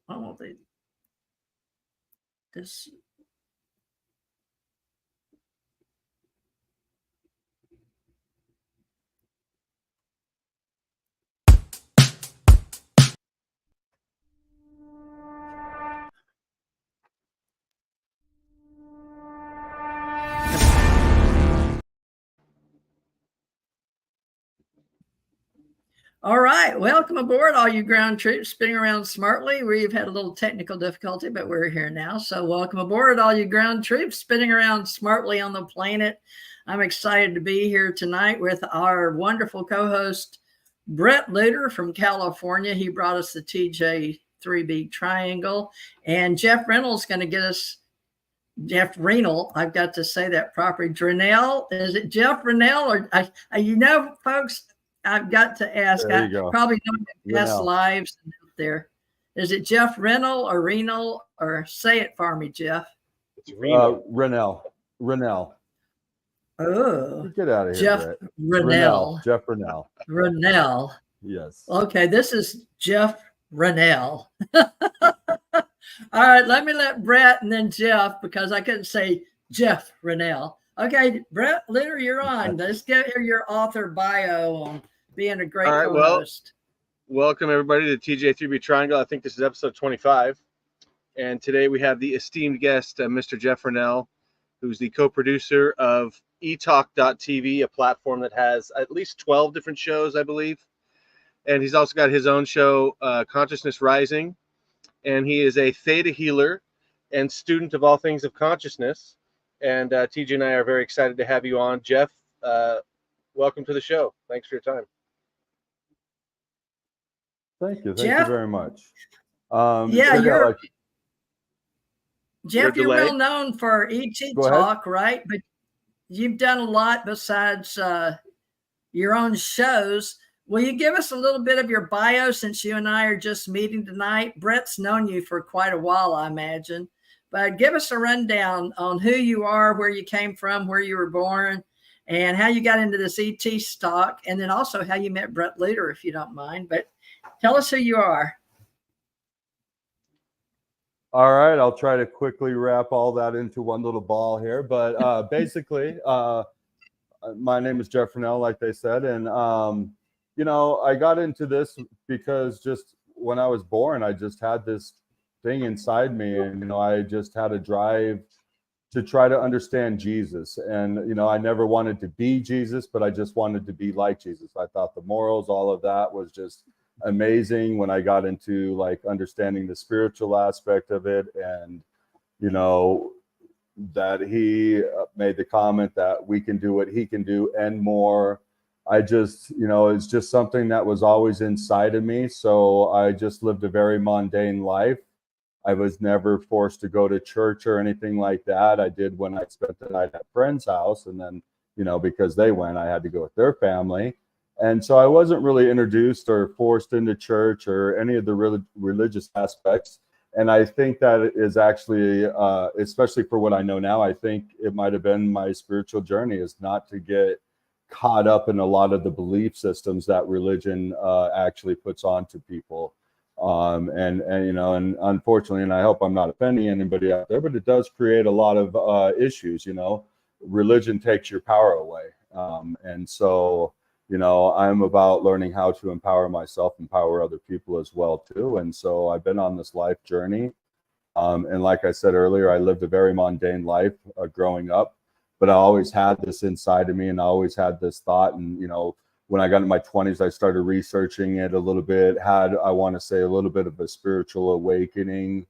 why won't they? This. All right, welcome aboard, all you ground troops spinning around smartly. We've had a little technical difficulty, but we're here now. So welcome aboard, all you ground troops spinning around smartly on the planet. I'm excited to be here tonight with our wonderful co-host, Bret Lueder from California. He brought us the TJ3B triangle, and Jeff Renel is going to get us, Jeff Renel, I've got to say that properly. Renel, is it Jeff Renel? Or you know, folks, I've got to ask. I probably don't ask lives out there. Is it Jeff Renel or Renal, or say it for me, Jeff? It's Renel. Renel. Oh, get out of here, Jeff Bret. Renel. Jeff Renel. Renel. Yes. Okay, this is Jeff Renel. All right, let Bret and then Jeff, because I couldn't say Jeff Renel. Okay, Bret Lueder, you're on. Let's get your author bio on being a great co-host. Well, welcome everybody to TJ3B Triangle. I think this is episode 25. And today we have the esteemed guest, Mr. Jeff Renel, who's the co-producer of eTalk.tv, a platform that has at least 12 different shows, I believe. And he's also got his own show, Consciousness Rising. And he is a theta healer and student of all things of consciousness. And TJ and I are very excited to have you on. Jeff, welcome to the show. Thanks for your time. Thank you. Thank you very much. Jeff, you're well known for ET Talk, right? But you've done a lot besides your own shows. Will you give us a little bit of your bio, since you and I are just meeting tonight? Bret's known you for quite a while, I imagine. But give us a rundown on who you are, where you came from, where you were born, and how you got into this ET stock, and then also how you met Bret Lueder, if you don't mind. But tell us who you are. All right, I'll try to quickly wrap all that into one little ball here. But basically, my name is Jeff Renel, like they said. And, you know, I got into this because just when I was born, I just had this thing inside me, and you know, I just had a drive to try to understand Jesus. And you know, I never wanted to be Jesus, but I just wanted to be like Jesus. I thought the morals, all of that was just amazing when I got into like understanding the spiritual aspect of it. And you know, that he made the comment that we can do what he can do and more. I just, you know, it's just something that was always inside of me. So I just lived a very mundane life. I was never forced to go to church or anything like that. I did when I spent the night at a friend's house, and then, you know, because they went, I had to go with their family. And so I wasn't really introduced or forced into church or any of the religious aspects. And I think that it is actually, especially for what I know now, I think it might have been my spiritual journey, is not to get caught up in a lot of the belief systems that religion actually puts onto people. And you know, and unfortunately, and I hope I'm not offending anybody out there, but it does create a lot of issues. You know, religion takes your power away. And so, you know, I'm about learning how to empower myself, empower other people as well too. And so I've been on this life journey. And like I said earlier, I lived a very mundane life growing up, but I always had this inside of me, and I always had this thought. And, you know, when I got in my 20s, I started researching it a little bit, had, I want to say, a little bit of a spiritual awakening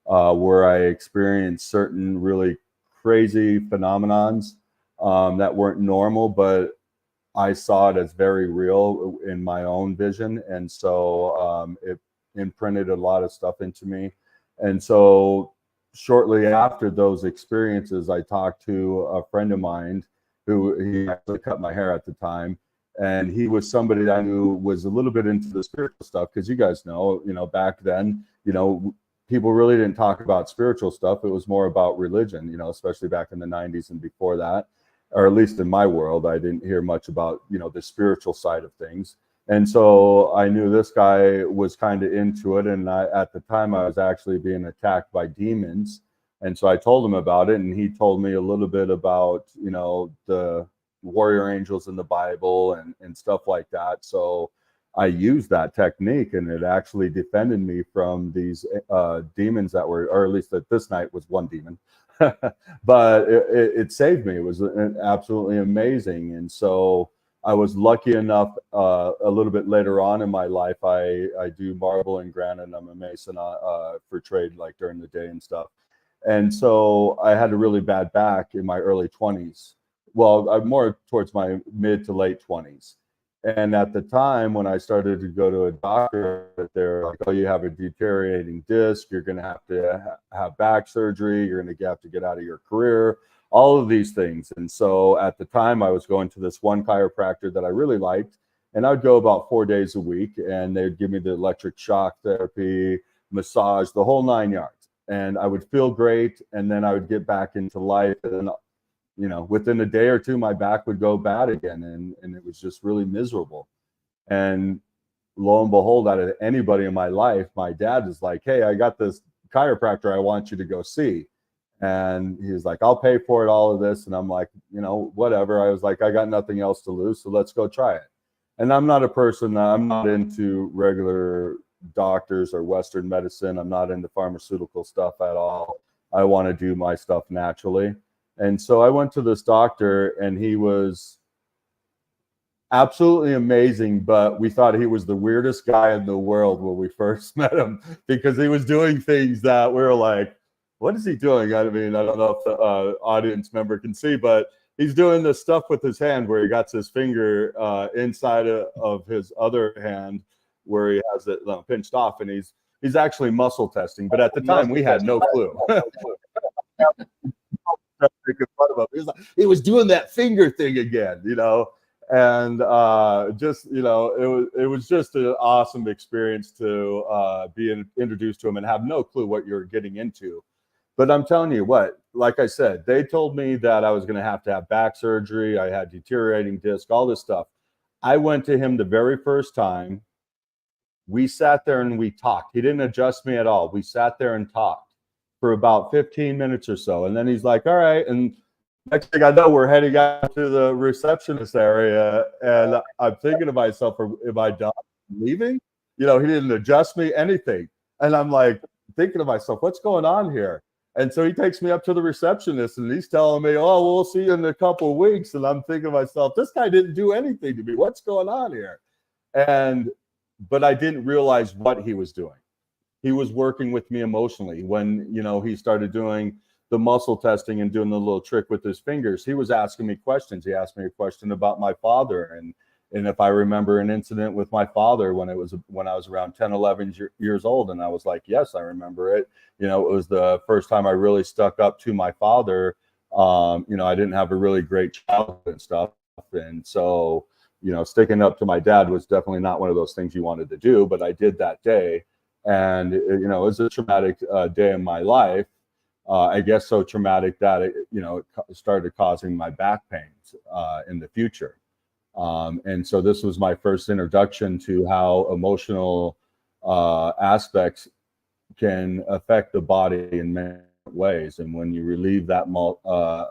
where I experienced certain really crazy phenomenons that weren't normal, but I saw it as very real in my own vision. And so it imprinted a lot of stuff into me. And so shortly after those experiences, I talked to a friend of mine who, he actually cut my hair at the time. And he was somebody that I knew was a little bit into the spiritual stuff, because you guys know, back then, people really didn't talk about spiritual stuff. It was more about religion, especially back in the 90s and before that, or at least in my world, I didn't hear much about, the spiritual side of things. And so I knew this guy was kind of into it. And at the time, I was actually being attacked by demons. And so I told him about it, and he told me a little bit about, the warrior angels in the Bible and stuff like that. So I used that technique, and it actually defended me from these demons that were, or at least at this night was one demon, but it saved me. It was absolutely amazing. And so I was lucky enough a little bit later on in my life, I do marble and granite, and I'm a mason for trade, like during the day and stuff. And so I had a really bad back in my early 20s. Well, more towards my mid to late 20s. And at the time when I started to go to a doctor, they're like, oh, you have a deteriorating disc. You're going to have back surgery. You're going to have to get out of your career, all of these things. And so at the time I was going to this one chiropractor that I really liked, and I'd go about 4 days a week, and they'd give me the electric shock therapy, massage, the whole 9 yards. And I would feel great. And then I would get back into life. And then, within a day or two, my back would go bad again. And it was just really miserable. And lo and behold, out of anybody in my life, my dad is like, hey, I got this chiropractor I want you to go see. And he's like, I'll pay for it, all of this. And I'm like, whatever. I was like, I got nothing else to lose, so let's go try it. And I'm not a person, I'm not into regular doctors or Western medicine. I'm not into pharmaceutical stuff at all. I want to do my stuff naturally. And so I went to this doctor, and he was absolutely amazing, but we thought he was the weirdest guy in the world when we first met him, because he was doing things that we were like, what is he doing? I mean, I don't know if the audience member can see, but he's doing this stuff with his hand where he got his finger inside of his other hand, where he has it pinched off, and he's actually muscle testing. But at the time, we had no clue. He was doing that finger thing again, and it was just an awesome experience to be introduced to him and have no clue what you're getting into. But I'm telling you what, like I said, they told me that I was going to have back surgery. I had deteriorating disc, all this stuff. I went to him the very first time. We sat there and we talked. He didn't adjust me at all. We sat there and talked for about 15 minutes or so. And then he's like, all right. And next thing I know, we're heading out to the receptionist area. And I'm thinking to myself, am I done leaving? He didn't adjust me, anything. And I'm like thinking to myself, what's going on here? And so he takes me up to the receptionist, and he's telling me, oh, we'll see you in a couple of weeks. And I'm thinking to myself, this guy didn't do anything to me. What's going on here? But I didn't realize what he was doing. He was working with me emotionally. When, he started doing the muscle testing and doing the little trick with his fingers, he was asking me questions. He asked me a question about my father, and if I remember an incident with my father when I was around 10, 11 years old. And I was like, yes, I remember it. It was the first time I really stuck up to my father. I didn't have a really great childhood and stuff. And so, sticking up to my dad was definitely not one of those things you wanted to do, but I did that day. And, it was a traumatic day in my life. I guess so traumatic that it started causing my back pains in the future. And so this was my first introduction to how emotional aspects can affect the body in many ways. And when you relieve that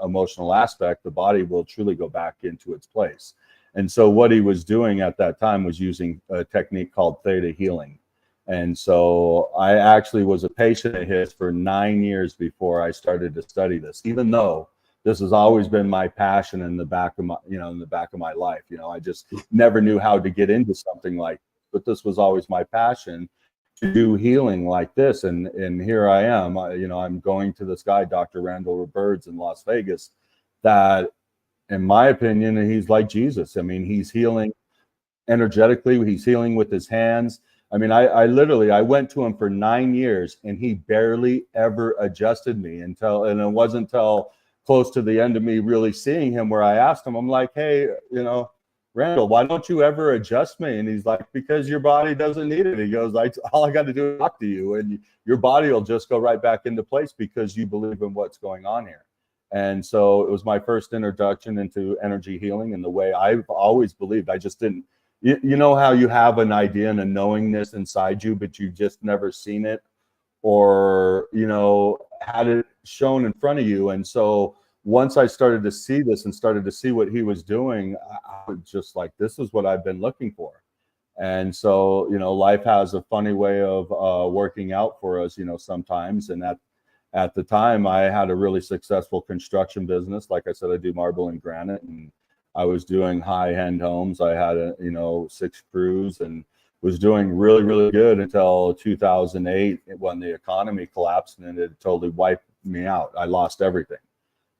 emotional aspect, the body will truly go back into its place. And so what he was doing at that time was using a technique called theta healing. And so I actually was a patient of his for 9 years before I started to study this, even though this has always been my passion in the back of my life. I just never knew how to get into something like this, but this was always my passion, to do healing like this. And here I am, I'm going to this guy, Dr. Renel in Las Vegas, that in my opinion, he's like Jesus. I mean, he's healing energetically. He's healing with his hands. I mean, I literally went to him for 9 years, and he barely ever adjusted me and it wasn't until close to the end of me really seeing him where I asked him, I'm like, hey, Renel, why don't you ever adjust me? And he's like, because your body doesn't need it. He goes, all I got to do is talk to you, and your body will just go right back into place because you believe in what's going on here. And so it was my first introduction into energy healing and the way I've always believed. I just didn't, you know how you have an idea and a knowingness inside you, but you've just never seen it, or, you know, had it shown in front of you. And so once I started to see this and started to see what he was doing, I was just like, this is what I've been looking for. And so, you know, life has a funny way of working out for us, you know, sometimes. And at the time, I had a really successful construction business. Like I said, I do marble and granite, and I was doing high-end homes. I had, you know, 6 crews and was doing really, really good until 2008, when the economy collapsed and it totally wiped me out. I lost everything.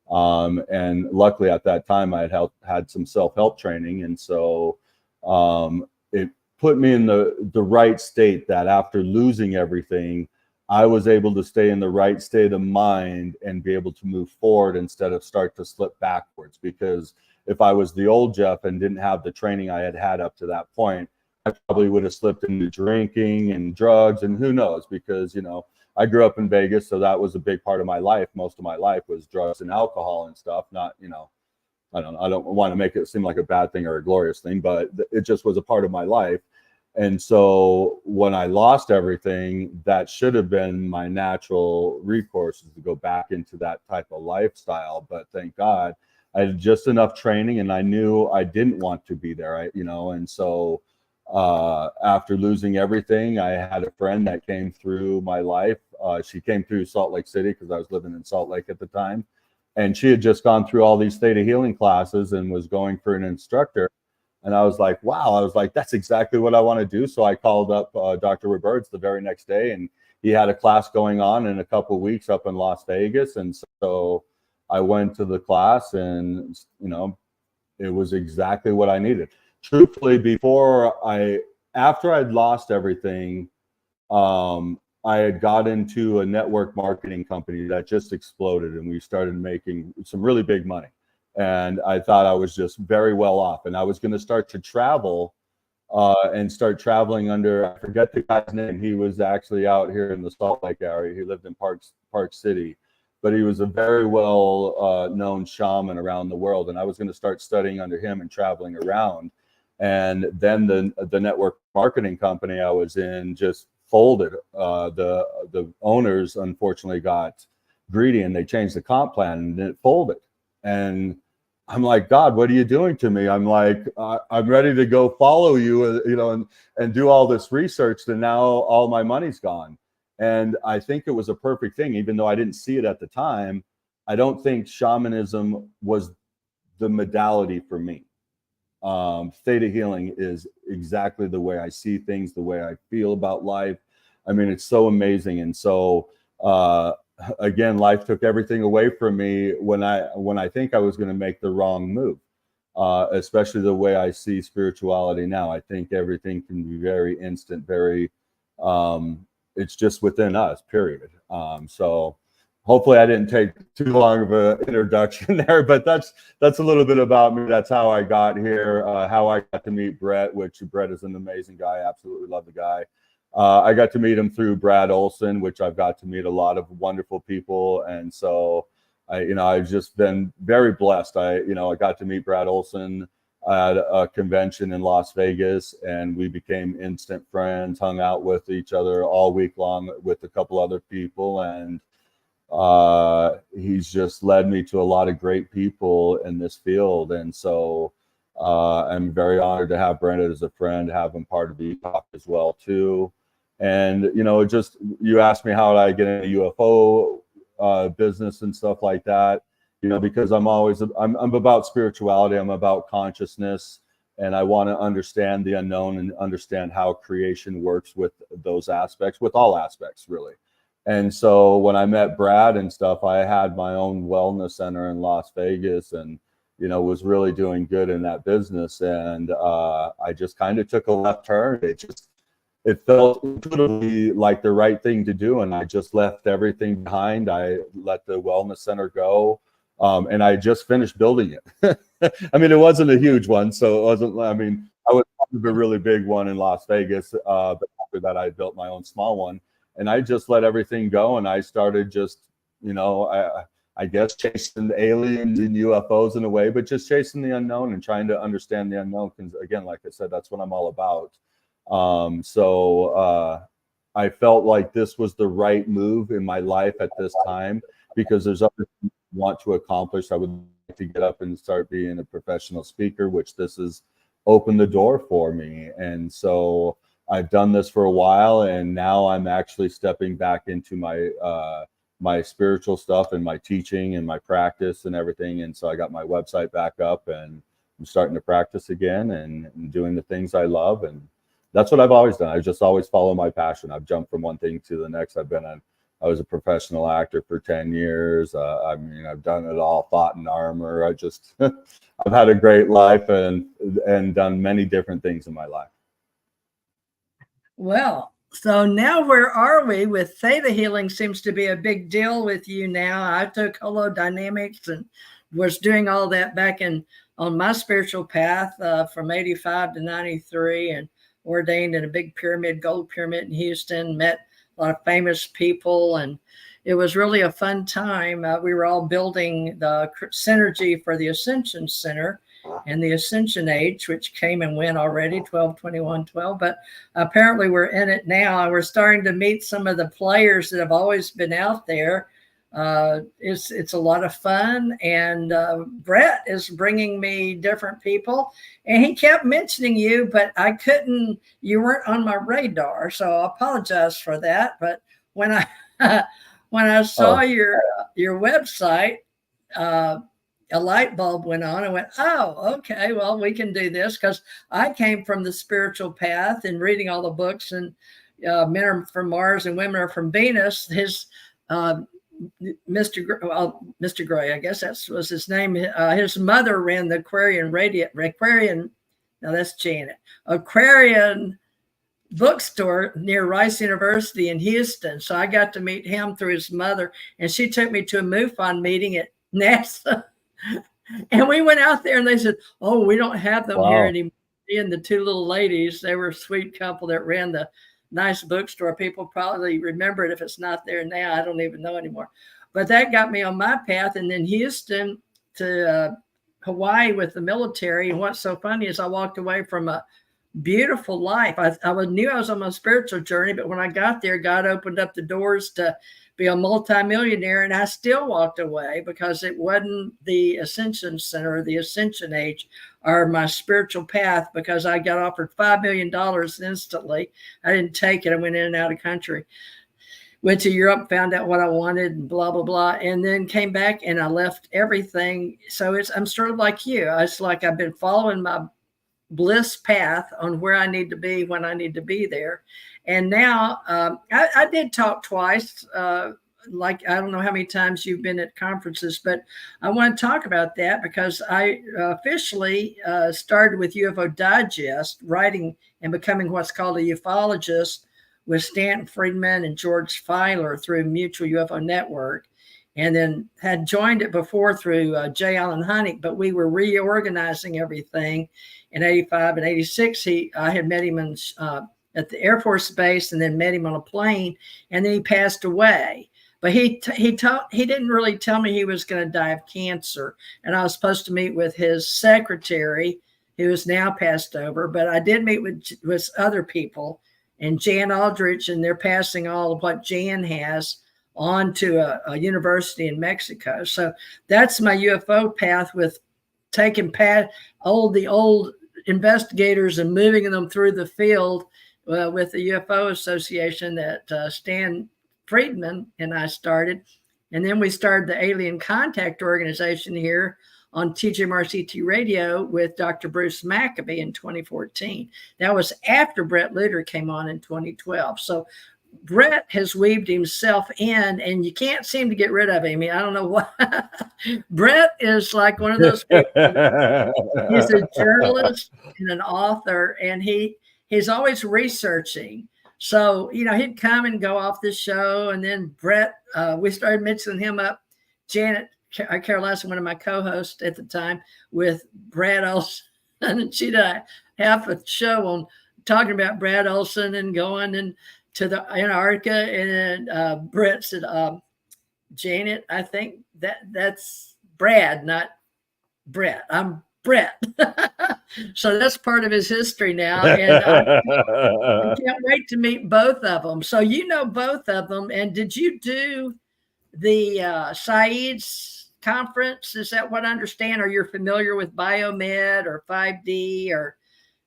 And luckily at that time I had some self-help training. And so it put me in the right state, that after losing everything, I was able to stay in the right state of mind and be able to move forward instead of start to slip backwards. Because if I was the old Jeff and didn't have the training I had had up to that point, I probably would have slipped into drinking and drugs, and who knows, because, you know, I grew up in Vegas, so that was a big part of my life. Most of my life was drugs and alcohol and stuff. Not, you know, I don't want to make it seem like a bad thing or a glorious thing, but it just was a part of my life. And so when I lost everything, that should have been my natural recourse, is to go back into that type of lifestyle. But thank God I had just enough training, and I knew I didn't want to be there. You know, and so after losing everything, I had a friend that came through my life. She came through Salt Lake City, because I was living in Salt Lake at the time. And she had just gone through all these theta healing classes and was going for an instructor. And I was like, wow, I was like, that's exactly what I want to do. So I called up Dr. Roberts the very next day, and he had a class going on in a couple of weeks up in Las Vegas. And so I went to the class, and, you know, it was exactly what I needed. Truthfully, after I'd lost everything, I had got into a network marketing company that just exploded, and we started making some really big money. And I thought I was just very well off, and I was going to start to travel and start traveling under, I forget the guy's name. He was actually out here in the Salt Lake area. He lived in Park City, but he was a very well known shaman around the world. And I was going to start studying under him and traveling around. And then the network marketing company I was in just folded. The owners unfortunately got greedy, and they changed the comp plan, and it folded. And I'm like, God, what are you doing to me? I'm like, I'm ready to go follow you, you know, and do all this research, and now all my money's gone. And I think it was a perfect thing, even though I didn't see it at the time. I don't think shamanism was the modality for me. Theta healing is exactly the way I see things, the way I feel about life. I mean, it's so amazing. And so, again, life took everything away from me when I think I was going to make the wrong move, especially the way I see spirituality now. I think everything can be very instant, very, it's just within us, period. So hopefully I didn't take too long of an introduction there, but that's a little bit about me. That's how I got here, how I got to meet Bret, which Bret is an amazing guy. I absolutely love the guy. I got to meet him through Brad Olson, which I've got to meet a lot of wonderful people. And so I've just been very blessed. I got to meet Brad Olson at a convention in Las Vegas, and we became instant friends, hung out with each other all week long with a couple other people. And he's just led me to a lot of great people in this field. And so I'm very honored to have Brendan as a friend, have him part of the talk as well too. And, you asked me how did I get into UFO business and stuff like that, because I'm about spirituality. I'm about consciousness, and I want to understand the unknown and understand how creation works with those aspects, with all aspects really. And so when I met Brad and stuff, I had my own wellness center in Las Vegas, and was really doing good in that business. And I just kind of took a left turn. It felt intuitively like the right thing to do, and I just left everything behind. I let the wellness center go, and I just finished building it. I mean, it wasn't a huge one, so it wasn't. I mean, I was part of a really big one in Las Vegas, but after that, I built my own small one, and I just let everything go, and I started just, I guess chasing the aliens and UFOs in a way, but just chasing the unknown and trying to understand the unknown. Because again, like I said, that's what I'm all about. I felt like this was the right move in my life at this time, because there's other things I want to accomplish. I would like to get up and start being a professional speaker, which this has opened the door for me. And so I've done this for a while, and now I'm actually stepping back into my spiritual stuff and my teaching and my practice and everything. And so I got my website back up, and I'm starting to practice again and doing the things I love. And that's what I've always done. I just always follow my passion. I've jumped from one thing to the next. I was a professional actor for 10 years. I mean, I've done it all, fought in armor. I've had a great life and done many different things in my life. Well, so now where are we with theta healing? Seems to be a big deal with you now. I took holodynamics and was doing all that back on my spiritual path from 85 to 93, and ordained in a big pyramid, gold pyramid in Houston, met a lot of famous people, and it was really a fun time. We were all building the synergy for the Ascension Center and the Ascension Age, which came and went already, 12/21/12, but apparently we're in it now, and we're starting to meet some of the players that have always been out there. It's a lot of fun, and Bret is bringing me different people, and he kept mentioning you, but you weren't on my radar, so I apologize for that. But when I saw your website, a light bulb went on. I went, oh, okay, well, we can do this, because I came from the spiritual path and reading all the books, and men are from Mars and women are from Venus. His Mr. Gray, I guess that was his name. His mother ran the Aquarian. Now that's Janet. Aquarian bookstore near Rice University in Houston. So I got to meet him through his mother, and she took me to a MUFON meeting at NASA. And we went out there, and they said, "Oh, we don't have them here anymore." And the two little ladies, they were a sweet couple that ran the nice bookstore. People probably remember it. If it's not there now, I don't even know anymore. But that got me on my path. And then Houston to Hawaii with the military. And what's so funny is I walked away from a beautiful life. I knew I was on my spiritual journey, but when I got there, God opened up the doors to be a multimillionaire, and I still walked away because it wasn't the Ascension Center, the Ascension Age, or my spiritual path, because I got offered $5 million instantly. I didn't take it. I went in and out of country. Went to Europe, found out what I wanted, and blah, blah, blah, and then came back, and I left everything. So I'm sort of like you. It's like I've been following my bliss path on where I need to be when I need to be there. And now I did talk twice. Like, I don't know how many times you've been at conferences, but I want to talk about that because I officially started with UFO Digest, writing and becoming what's called a ufologist with Stanton Friedman and George Filer through Mutual UFO Network, and then had joined it before through J. Allen Hynek, but we were reorganizing everything in 85 and 86. I had met him at the Air Force Base, and then met him on a plane, and then he passed away. But he didn't really tell me he was going to die of cancer. And I was supposed to meet with his secretary, who is now passed over. But I did meet with other people, and Jan Aldrich, and they're passing all of what Jan has on to a university in Mexico. So that's my UFO path, with taking the old investigators and moving them through the field with the UFO Association that Stan Friedman and I started. And then we started the Alien Contact Organization here on TJMRCT Radio with Dr. Bruce Maccabee in 2014. That was after Bret Lueder came on in 2012. So Bret has weaved himself in, and you can't seem to get rid of him. I don't know why. Bret is like one of those people. He's a journalist and an author, and he's always researching. So, he'd come and go off the show, and then Bret, we started mixing him up. Janet Carolina, one of my co-hosts at the time, with Brad Olson, and she did half a show on talking about Brad Olson and going and to the Antarctica, and Bret said, Janet, I think that's Brad, not Bret. I'm Bret. So that's part of his history now. And I can't wait to meet both of them. So you know both of them. And did you do the Saeed's conference? Is that what I understand? Are you familiar with Biomed or 5D or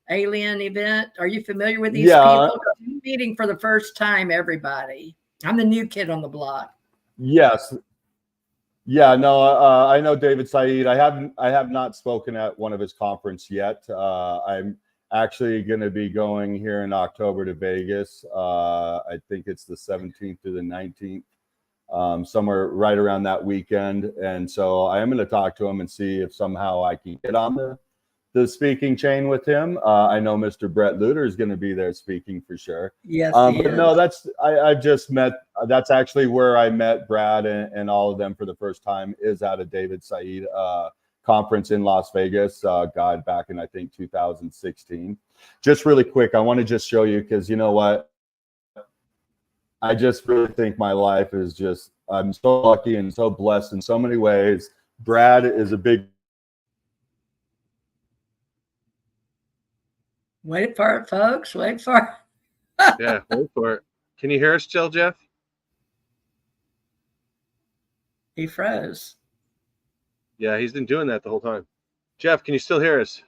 Alien Event? Are you familiar with these people? I'm meeting for the first time, everybody. I'm the new kid on the block. Yes. Yeah, no, I know David Saeed. I have not spoken at one of his conference yet. I'm actually going to be going here in October to Vegas. I think it's the 17th to the 19th, somewhere right around that weekend. And so I am going to talk to him and see if somehow I can get on the speaking chain with him. I know Mr. Bret Lueder is going to be there speaking for sure. Yes, but no, I've just met. That's actually where I met Brad and all of them for the first time, is at a David Saeed conference in Las Vegas. God, back in I think 2016. Just really quick, I want to just show you, because you know what, I just really think my life is just, I'm so lucky and so blessed in so many ways. Brad is a big. Wait for it, folks. Wait for it. Yeah, wait for it. Can you hear us still, Jeff? He froze. Yeah, he's been doing that the whole time. Jeff, can you still hear us?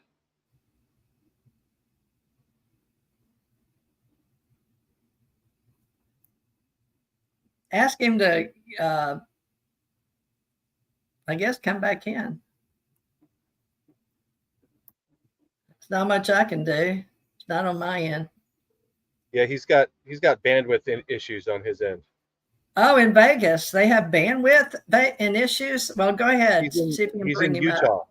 Ask him to, I guess, come back in. It's not much I can do. It's not on my end. Yeah, he's got bandwidth issues on his end. Oh, in Vegas, they have bandwidth and issues. Well, go ahead. See if you can bring him Utah. up.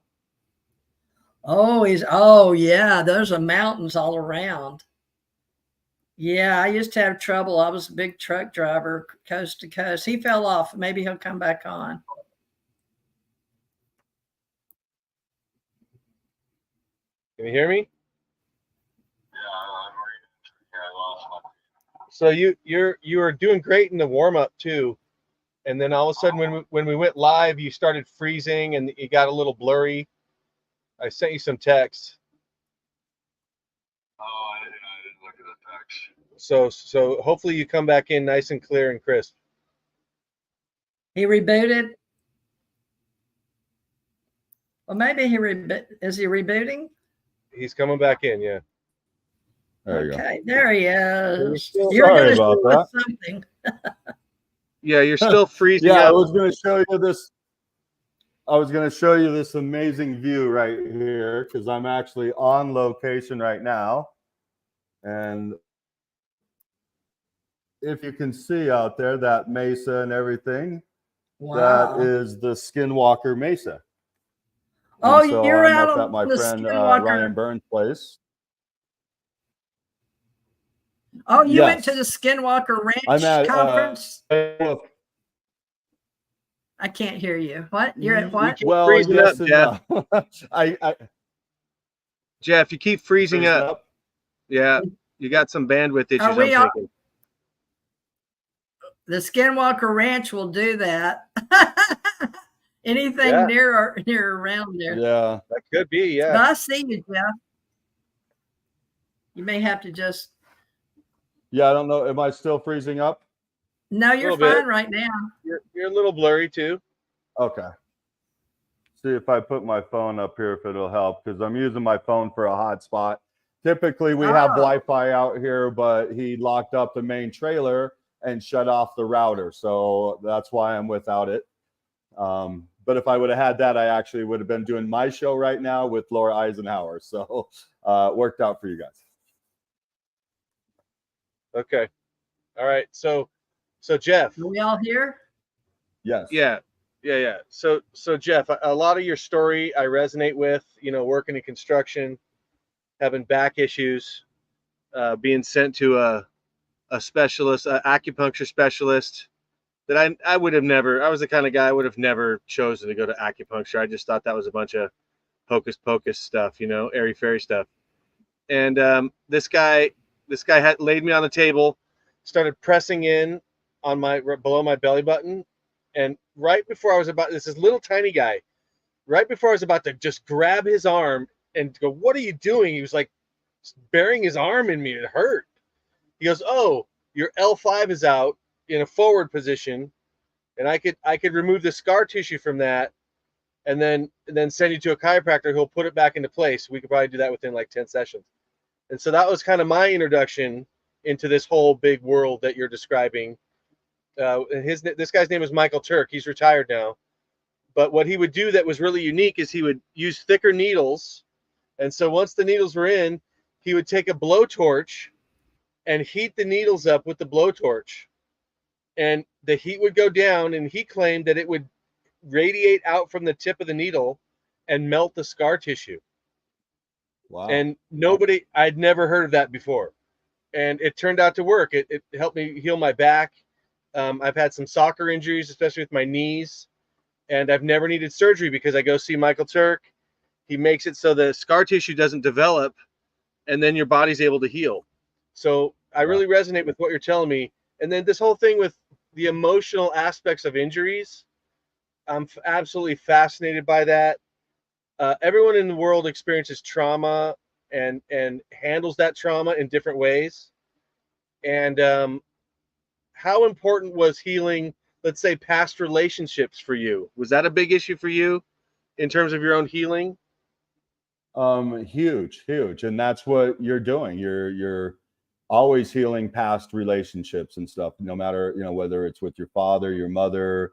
Oh, yeah. Those are mountains all around. Yeah, I used to have trouble. I was a big truck driver, coast to coast. He fell off. Maybe he'll come back on. Can you hear me? So you were doing great in the warm up too, and then all of a sudden when we went live, you started freezing and it got a little blurry. I sent you some texts. Oh, I didn't look at the text. So hopefully you come back in nice and clear and crisp. He rebooted. Well, maybe is he rebooting? He's coming back in, yeah. There you go. Okay, there he is. Sorry about that. Something. Yeah, you're still freezing. Yeah, I was going to show you this. I was going to show you this amazing view right here, because I'm actually on location right now. And if you can see out there, that mesa and everything, wow. that is the Skinwalker Mesa. Oh, so you're I'm out up on at my the friend Skinwalker. Ryan Burns' place. Oh, you went to the Skinwalker Ranch I'm at, conference? I can't hear you. What? You're at what? Well, yes and no. Jeff, you keep freezing up. Yeah, you got some bandwidth issues. The Skinwalker Ranch will do that. Anything near around there. Yeah, that could be. Yeah, but I see you, Jeff. You may have to just. Yeah, I don't know. Am I still freezing up? No, you're fine right now. You're a little blurry too. Okay. See if I put my phone up here, if it'll help, because I'm using my phone for a hotspot. Typically, we have Wi-Fi out here, but he locked up the main trailer and shut off the router, so that's why I'm without it. But if I would have had that, I actually would have been doing my show right now with Laura Eisenhower. So it worked out for you guys. Okay. All right. So Jeff. Are we all here? Yes. Yeah. So Jeff, a lot of your story I resonate with, working in construction, having back issues, being sent to a specialist, an acupuncture specialist that I would have never, I was the kind of guy I would have never chosen to go to acupuncture. I just thought that was a bunch of hocus pocus stuff, airy fairy stuff. And this guy had laid me on the table, started pressing in on below my belly button, And right before I was about, this little tiny guy, right before I was about to just grab his arm and go, "What are you doing?" He was like burying his arm in me. It hurt. He goes, "Oh, your L5 is out in a forward position, and I could remove the scar tissue from that, and then send you to a chiropractor who'll put it back into place. We could probably do that within like 10 sessions." And so that was kind of my introduction into this whole big world that you're describing. This guy's name is Michael Turk. He's retired now. But what he would do that was really unique is he would use thicker needles. And so once the needles were in, he would take a blowtorch and heat the needles up with the blowtorch. And the heat would go down, and he claimed that it would radiate out from the tip of the needle and melt the scar tissue. Wow. And I'd never heard of that before. And it turned out to work. It helped me heal my back. I've had some soccer injuries, especially with my knees. And I've never needed surgery because I go see Michael Turk. He makes it so the scar tissue doesn't develop, and then your body's able to heal. So I really resonate with what you're telling me. And then this whole thing with the emotional aspects of injuries, I'm absolutely fascinated by that. Everyone in the world experiences trauma and handles that trauma in different ways. And how important was healing, let's say, past relationships for you? Was that a big issue for you in terms of your own healing? Huge. And that's what you're doing. You're always healing past relationships and stuff, no matter, whether it's with your father, your mother,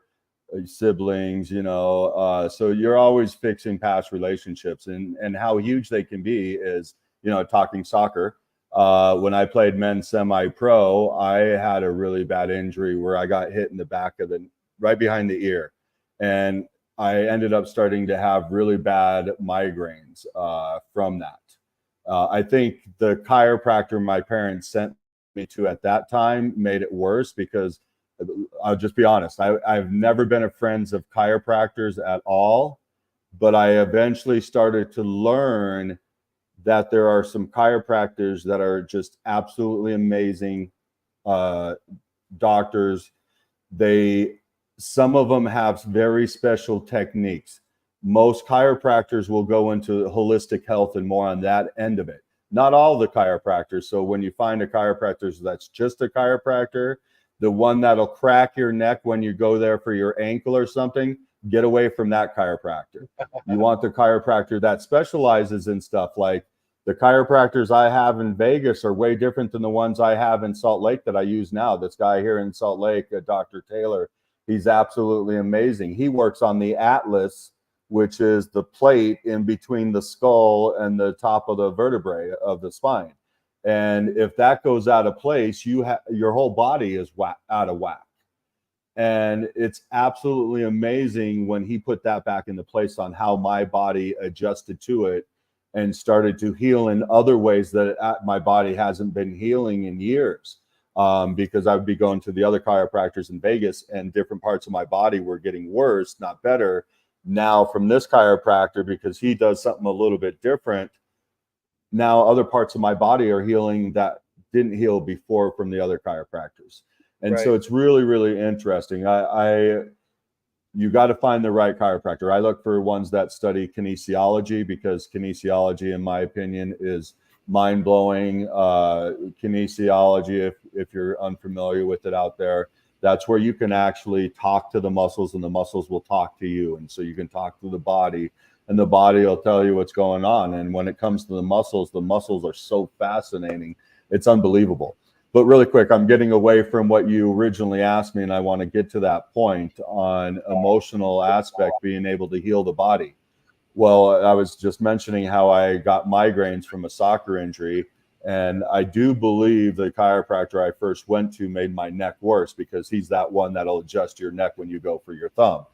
siblings, so you're always fixing past relationships, and how huge they can be is, talking soccer. When I played men's semi-pro, I had a really bad injury where I got hit in the back of right behind the ear. And I ended up starting to have really bad migraines from that. I think the chiropractor my parents sent me to at that time made it worse, because I'll just be honest, I've never been a friend of chiropractors at all, but I eventually started to learn that there are some chiropractors that are just absolutely amazing doctors. Some of them have very special techniques. Most chiropractors will go into holistic health and more on that end of it. Not all the chiropractors. So when you find a chiropractor that's just a chiropractor, the one that'll crack your neck when you go there for your ankle or something, get away from that chiropractor. You want the chiropractor that specializes in stuff. Like the chiropractors I have in Vegas are way different than the ones I have in Salt Lake that I use now. This guy here in Salt Lake, Dr. Taylor, he's absolutely amazing. He works on the atlas, which is the plate in between the skull and the top of the vertebrae of the spine. And if that goes out of place, your whole body is out of whack. And it's absolutely amazing when he put that back into place on how my body adjusted to it and started to heal in other ways that my body hasn't been healing in years. Because I would be going to the other chiropractors in Vegas, and different parts of my body were getting worse, not better. Now from this chiropractor, because he does something a little bit different, now other parts of my body are healing that didn't heal before from the other chiropractors. And so it's really, really interesting. You got to find the right chiropractor. I look for ones that study kinesiology, because kinesiology, in my opinion, is mind-blowing. Kinesiology, if you're unfamiliar with it out there, that's where you can actually talk to the muscles, and the muscles will talk to you. And so you can talk to the body, and the body will tell you what's going on. And when it comes to the muscles are so fascinating. It's unbelievable. But really quick, I'm getting away from what you originally asked me, and I want to get to that point on emotional aspect, being able to heal the body. Well, I was just mentioning how I got migraines from a soccer injury, and I do believe the chiropractor I first went to made my neck worse, because he's that one that'll adjust your neck when you go for your thumb.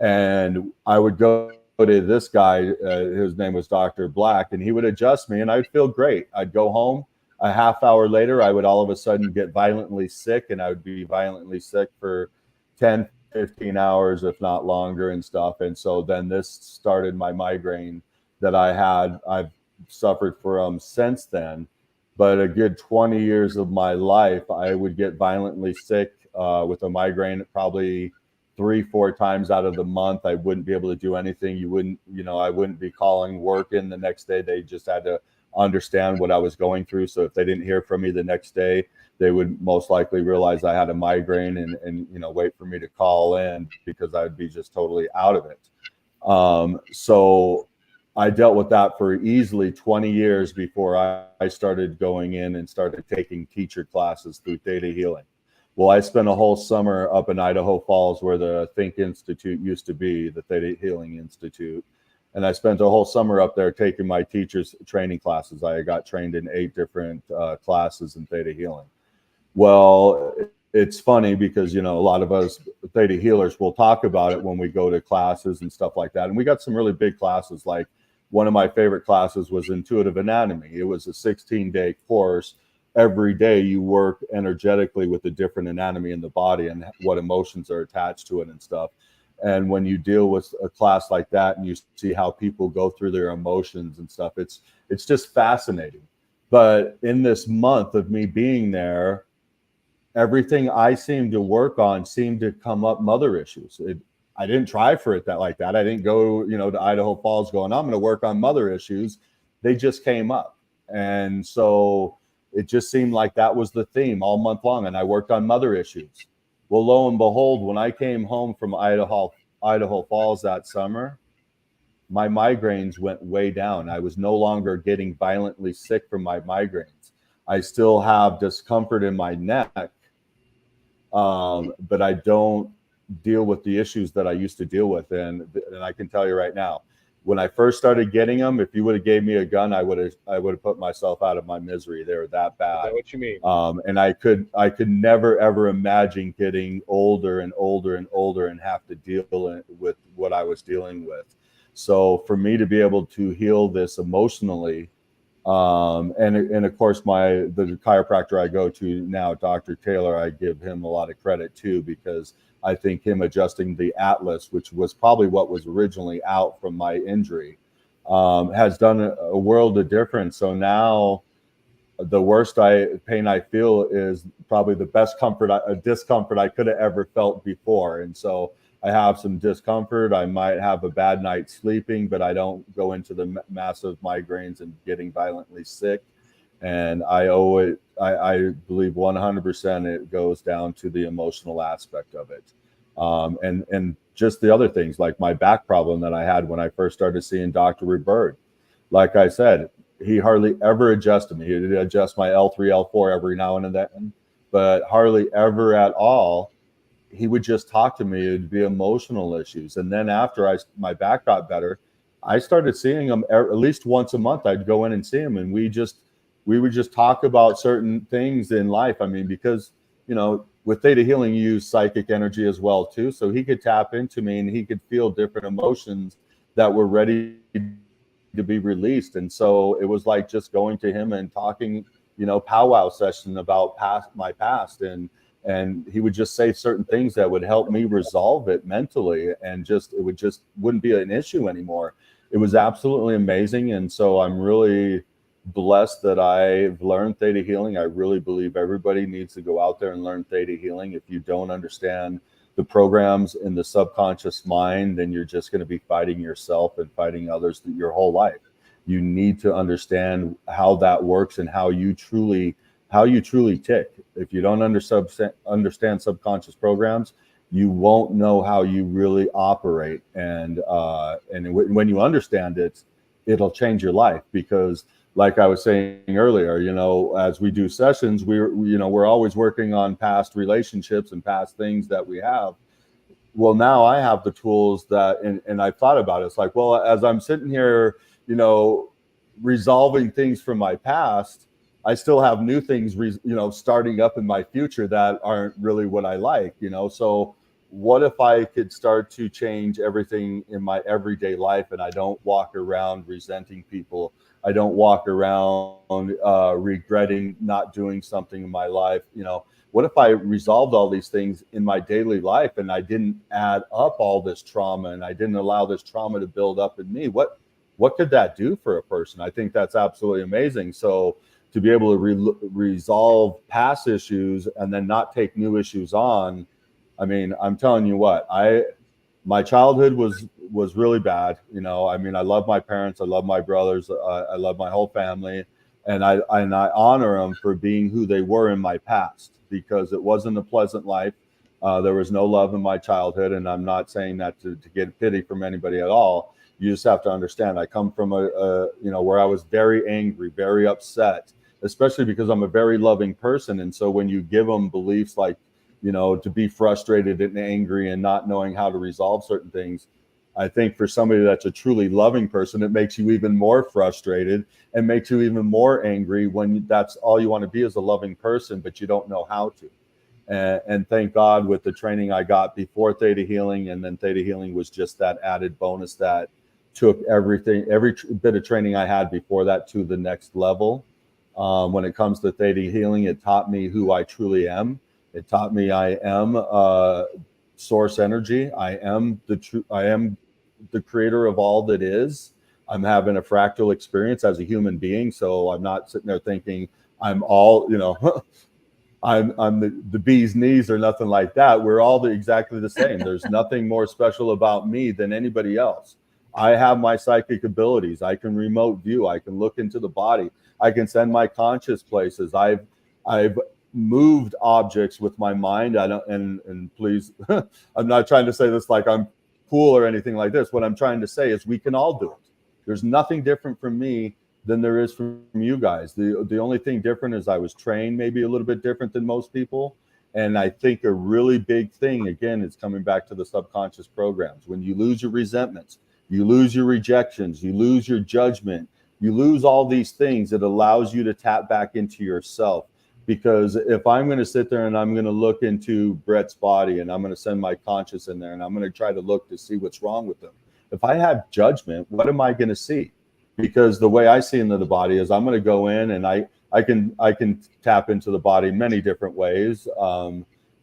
And I would go to this guy, his name was Dr. Black, and he would adjust me, and I'd feel great. I'd go home. A half hour later, I would all of a sudden get violently sick, and I would be violently sick for 10, 15 hours, if not longer, and stuff. And so then this started my migraine that I've suffered from since then. But a good 20 years of my life, I would get violently sick with a migraine probably 3-4 times out of the month, I wouldn't be able to do anything. I wouldn't be calling work in the next day. They just had to understand what I was going through. So if they didn't hear from me the next day, they would most likely realize I had a migraine and wait for me to call in because I would be just totally out of it. So I dealt with that for easily 20 years before I started going in and started taking teacher classes through Theta Healing. Well, I spent a whole summer up in Idaho Falls where the Think Institute used to be, the Theta Healing Institute. And I spent a whole summer up there taking my teacher's training classes. I got trained in 8 different classes in Theta Healing. Well, it's funny because, a lot of us Theta healers will talk about it when we go to classes and stuff like that. And we got some really big classes. Like one of my favorite classes was Intuitive Anatomy. It was a 16-day course. Every day you work energetically with a different anatomy in the body and what emotions are attached to it and stuff. And when you deal with a class like that and you see how people go through their emotions and stuff, it's just fascinating. But in this month of me being there, everything I seemed to work on seemed to come up mother issues. I didn't try for it like that. I didn't go, to Idaho Falls going, I'm going to work on mother issues. They just came up. And so it just seemed like that was the theme all month long. And I worked on mother issues. Well, lo and behold, when I came home from Idaho Falls that summer, my migraines went way down. I was no longer getting violently sick from my migraines. I still have discomfort in my neck, but I don't deal with the issues that I used to deal with. And I can tell you right now, when I first started getting them, if you would have gave me a gun, I would have put myself out of my misery. They were that bad. Is that what you mean? And I could never ever imagine getting older and older and older and have to deal with what I was dealing with. So for me to be able to heal this emotionally, and of course the chiropractor I go to now, Dr. Taylor, I give him a lot of credit too, because I think him adjusting the Atlas, which was probably what was originally out from my injury, has done a world of difference. So now the worst pain I feel is probably the best discomfort I could have ever felt before. And so I have some discomfort. I might have a bad night sleeping, but I don't go into the massive migraines and getting violently sick. And I believe 100% it goes down to the emotional aspect of it. And just the other things like my back problem that I had when I first started seeing Dr. Lueder. Like I said, he hardly ever adjusted me. He would adjust my L3, L4 every now and then, but hardly ever at all. He would just talk to me. It'd be emotional issues. And then after my back got better, I started seeing him at least once a month. I'd go in and see him, and we would just talk about certain things in life. I mean, because, with Theta Healing, you use psychic energy as well too. So he could tap into me and he could feel different emotions that were ready to be released. And so it was like just going to him and talking, powwow session about my past. And he would just say certain things that would help me resolve it mentally. And it wouldn't be an issue anymore. It was absolutely amazing. And so I'm really blessed that I've learned Theta Healing. I really believe everybody needs to go out there and learn Theta Healing. If you don't understand the programs in the subconscious mind, then you're just going to be fighting yourself and fighting others your whole life. You need to understand how that works and how you truly tick. If you don't understand subconscious programs, you won't know how you really operate. And when you understand it, it'll change your life. Because like I was saying earlier, as we do sessions, we're always working on past relationships and past things that we have. Well, now I have the tools and I thought about it. It's like, well, as I'm sitting here, resolving things from my past, I still have new things, starting up in my future that aren't really what I like, So what if I could start to change everything in my everyday life and I don't walk around resenting people? I don't walk around regretting not doing something in my life. What if I resolved all these things in my daily life and I didn't add up all this trauma and I didn't allow this trauma to build up in me? What could that do for a person? I think that's absolutely amazing. So to be able to resolve past issues and then not take new issues on, I mean, I'm telling you what, my childhood was really bad. You know, I mean, I love my parents, I love my brothers, I love my whole family, and I honor them for being who they were in my past, because it wasn't a pleasant life. There was no love in my childhood, and I'm not saying that to get pity from anybody at all. You just have to understand, I come from you know, where I was very angry, very upset, especially because I'm a very loving person. And so when you give them beliefs like, you know, to be frustrated and angry and not knowing how to resolve certain things, I think for somebody that's a truly loving person, it makes you even more frustrated and makes you even more angry when that's all you want to be, as a loving person, but you don't know how to. And thank God, with the training I got before Theta Healing, and then Theta Healing was just that added bonus that took everything, every bit of training I had before that to the next level. When it comes to Theta Healing, it taught me who I truly am. It taught me I am source energy. I am the creator of all that is. I'm having a fractal experience as a human being, so I'm not sitting there thinking I'm all, you know, I'm the bee's knees or nothing like that. We're all exactly the same. There's nothing more special about me than anybody else. I have my psychic abilities. I can remote view. I can look into the body. I can send my conscious places. I've moved objects with my mind. I don't, and please, I'm not trying to say this like I'm cool or anything like this. What I'm trying to say is we can all do it. There's nothing different from me than there is from you guys. The only thing different is I was trained maybe a little bit different than most people. And I think a really big thing, again, is coming back to the subconscious programs. When you lose your resentments, you lose your rejections, you lose your judgment, you lose all these things, it allows you to tap back into yourself. Because if I'm going to sit there and I'm going to look into Bret's body and I'm going to send my conscious in there and I'm going to try to look to see what's wrong with them, if I have judgment, what am I going to see? Because the way I see into the body is I'm going to go in and I can tap into the body many different ways.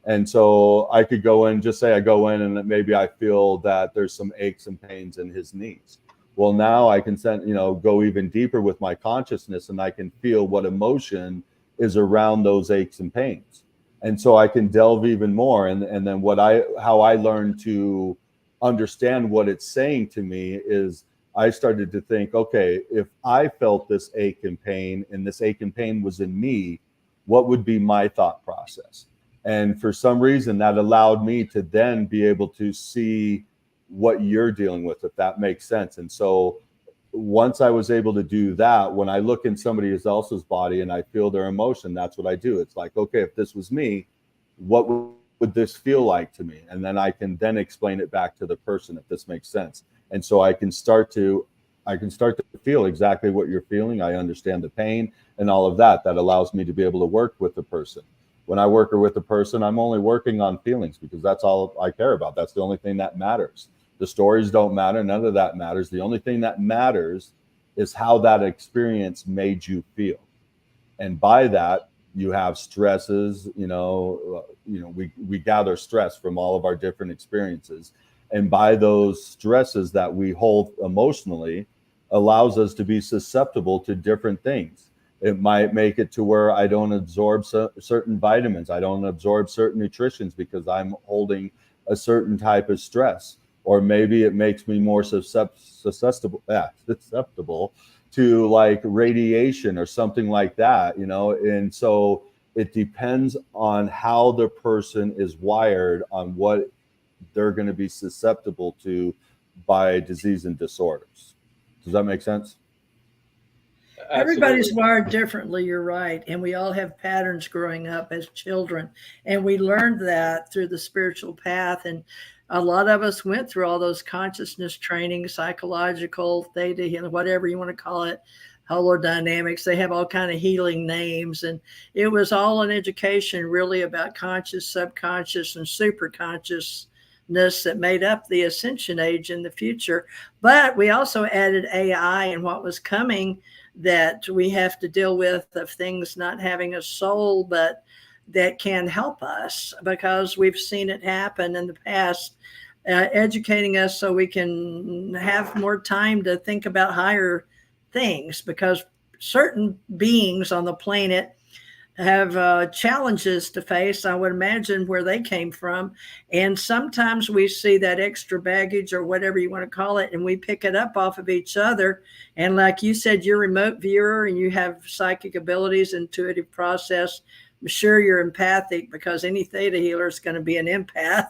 And so I could go in, just say I go in and maybe I feel that there's some aches and pains in his knees. Well, now I can send, you know, go even deeper with my consciousness and I can feel what emotion is around those aches and pains. And so I can delve even more. And then how I learned to understand what it's saying to me is I started to think, okay, if I felt this ache and pain and this ache and pain was in me, what would be my thought process? And for some reason that allowed me to then be able to see what you're dealing with, if that makes sense. And so once I was able to do that, when I look in somebody else's body and I feel their emotion, that's what I do. It's like, okay, if this was me, what would this feel like to me? And then I can then explain it back to the person, if this makes sense. And so I can start to feel exactly what you're feeling. I understand the pain and all of that. That allows me to be able to work with the person. When I work with a person, I'm only working on feelings because that's all I care about. That's the only thing that matters. The stories don't matter. None of that matters. The only thing that matters is how that experience made you feel. And by that, you have stresses, we gather stress from all of our different experiences. And by those stresses that we hold emotionally allows us to be susceptible to different things. It might make it to where I don't absorb certain vitamins. I don't absorb certain nutritions because I'm holding a certain type of stress. Or maybe it makes me more susceptible to like radiation or something like that, and so it depends on how the person is wired on what they're going to be susceptible to by disease and disorders. Does that make sense? Everybody's wired differently, you're right. And we all have patterns growing up as children. And we learned that through the spiritual path. And a lot of us went through all those consciousness training, psychological, theta healing, whatever you want to call it, holodynamics. They have all kind of healing names. And it was all an education really about conscious, subconscious, and superconsciousness that made up the ascension age in the future. But we also added AI and what was coming that we have to deal with, of things not having a soul, but that can help us because we've seen it happen in the past, educating us so we can have more time to think about higher things, because certain beings on the planet have challenges to face. I would imagine where they came from. And sometimes we see that extra baggage or whatever you want to call it, and we pick it up off of each other. And like you said, you're a remote viewer and you have psychic abilities, intuitive process. I'm sure you're empathic because any theta healer is going to be an empath.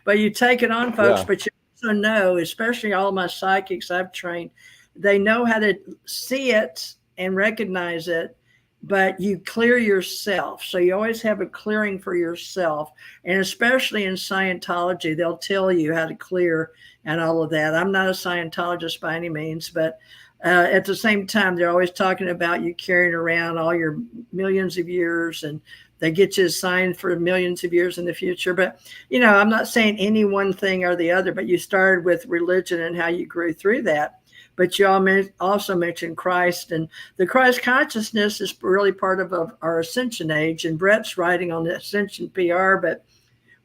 But you take it on, folks. Yeah. But you also know, especially all my psychics I've trained, they know how to see it and recognize it, but you clear yourself. So you always have a clearing for yourself. And especially in Scientology, they'll tell you how to clear and all of that. I'm not a Scientologist by any means, but at the same time, they're always talking about you carrying around all your millions of years, and they get you assigned for millions of years in the future. But, I'm not saying any one thing or the other, but you started with religion and how you grew through that. But you also mentioned Christ, and the Christ consciousness is really part of our ascension age. And Bret's writing on the ascension PR, but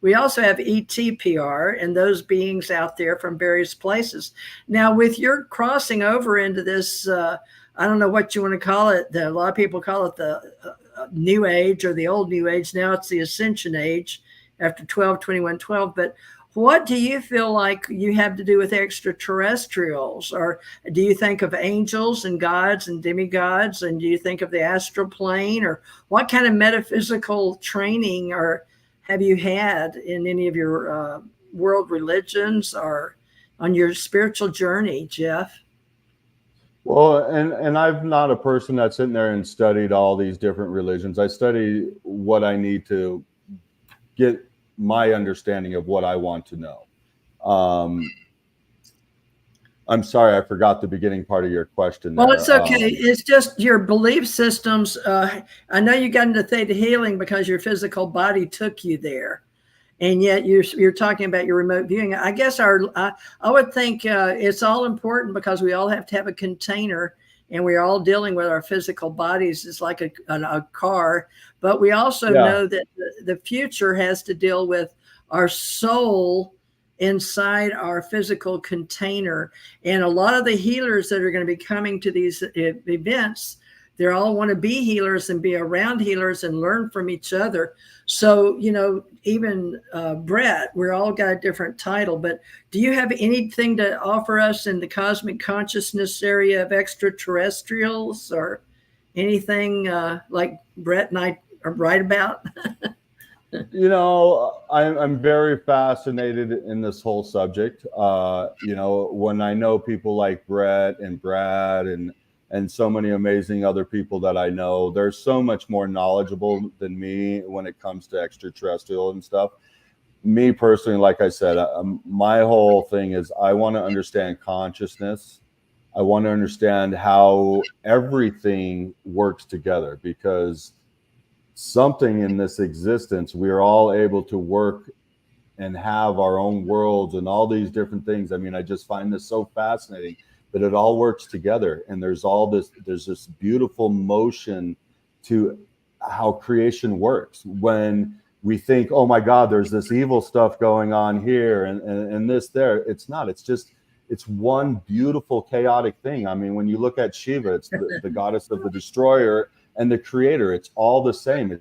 we also have ETPR and those beings out there from various places. Now, with your crossing over into this, I don't know what you want to call it. A lot of people call it the New Age or the old New Age. Now it's the Ascension Age after 12/21/12. But what do you feel like you have to do with extraterrestrials? Or do you think of angels and gods and demigods? And do you think of the astral plane? Or what kind of metaphysical training or have you had in any of your world religions or on your spiritual journey, Jeff? Well, and I'm not a person that's sitting there and studied all these different religions. I study what I need to get my understanding of what I want to know. I'm sorry, I forgot the beginning part of your question. Well, it's okay. It's just your belief systems. I know you got into theta healing because your physical body took you there, and yet you're talking about your remote viewing. I guess I would think it's all important because we all have to have a container, and we're all dealing with our physical bodies. It's like a car, but we also know that the future has to deal with our soul inside our physical container. And a lot of the healers that are going to be coming to these events, they all want to be healers and be around healers and learn from each other. So, even Bret, we're all got a different title, but do you have anything to offer us in the cosmic consciousness area of extraterrestrials or anything like Bret and I are right about? I'm very fascinated in this whole subject. When I know people like Bret and Brad and so many amazing other people that I know, they're so much more knowledgeable than me when it comes to extraterrestrial and stuff. Me personally, like I said, my whole thing is I want to understand consciousness. I want to understand how everything works together, because something in this existence, we're all able to work and have our own worlds and all these different things. I mean, I just find this so fascinating, but it all works together. And there's this beautiful motion to how creation works. When we think, oh my God, there's this evil stuff going on here and this there, it's not. It's one beautiful chaotic thing. I mean, when you look at Shiva, it's the goddess of the destroyer and the creator. It's all the same.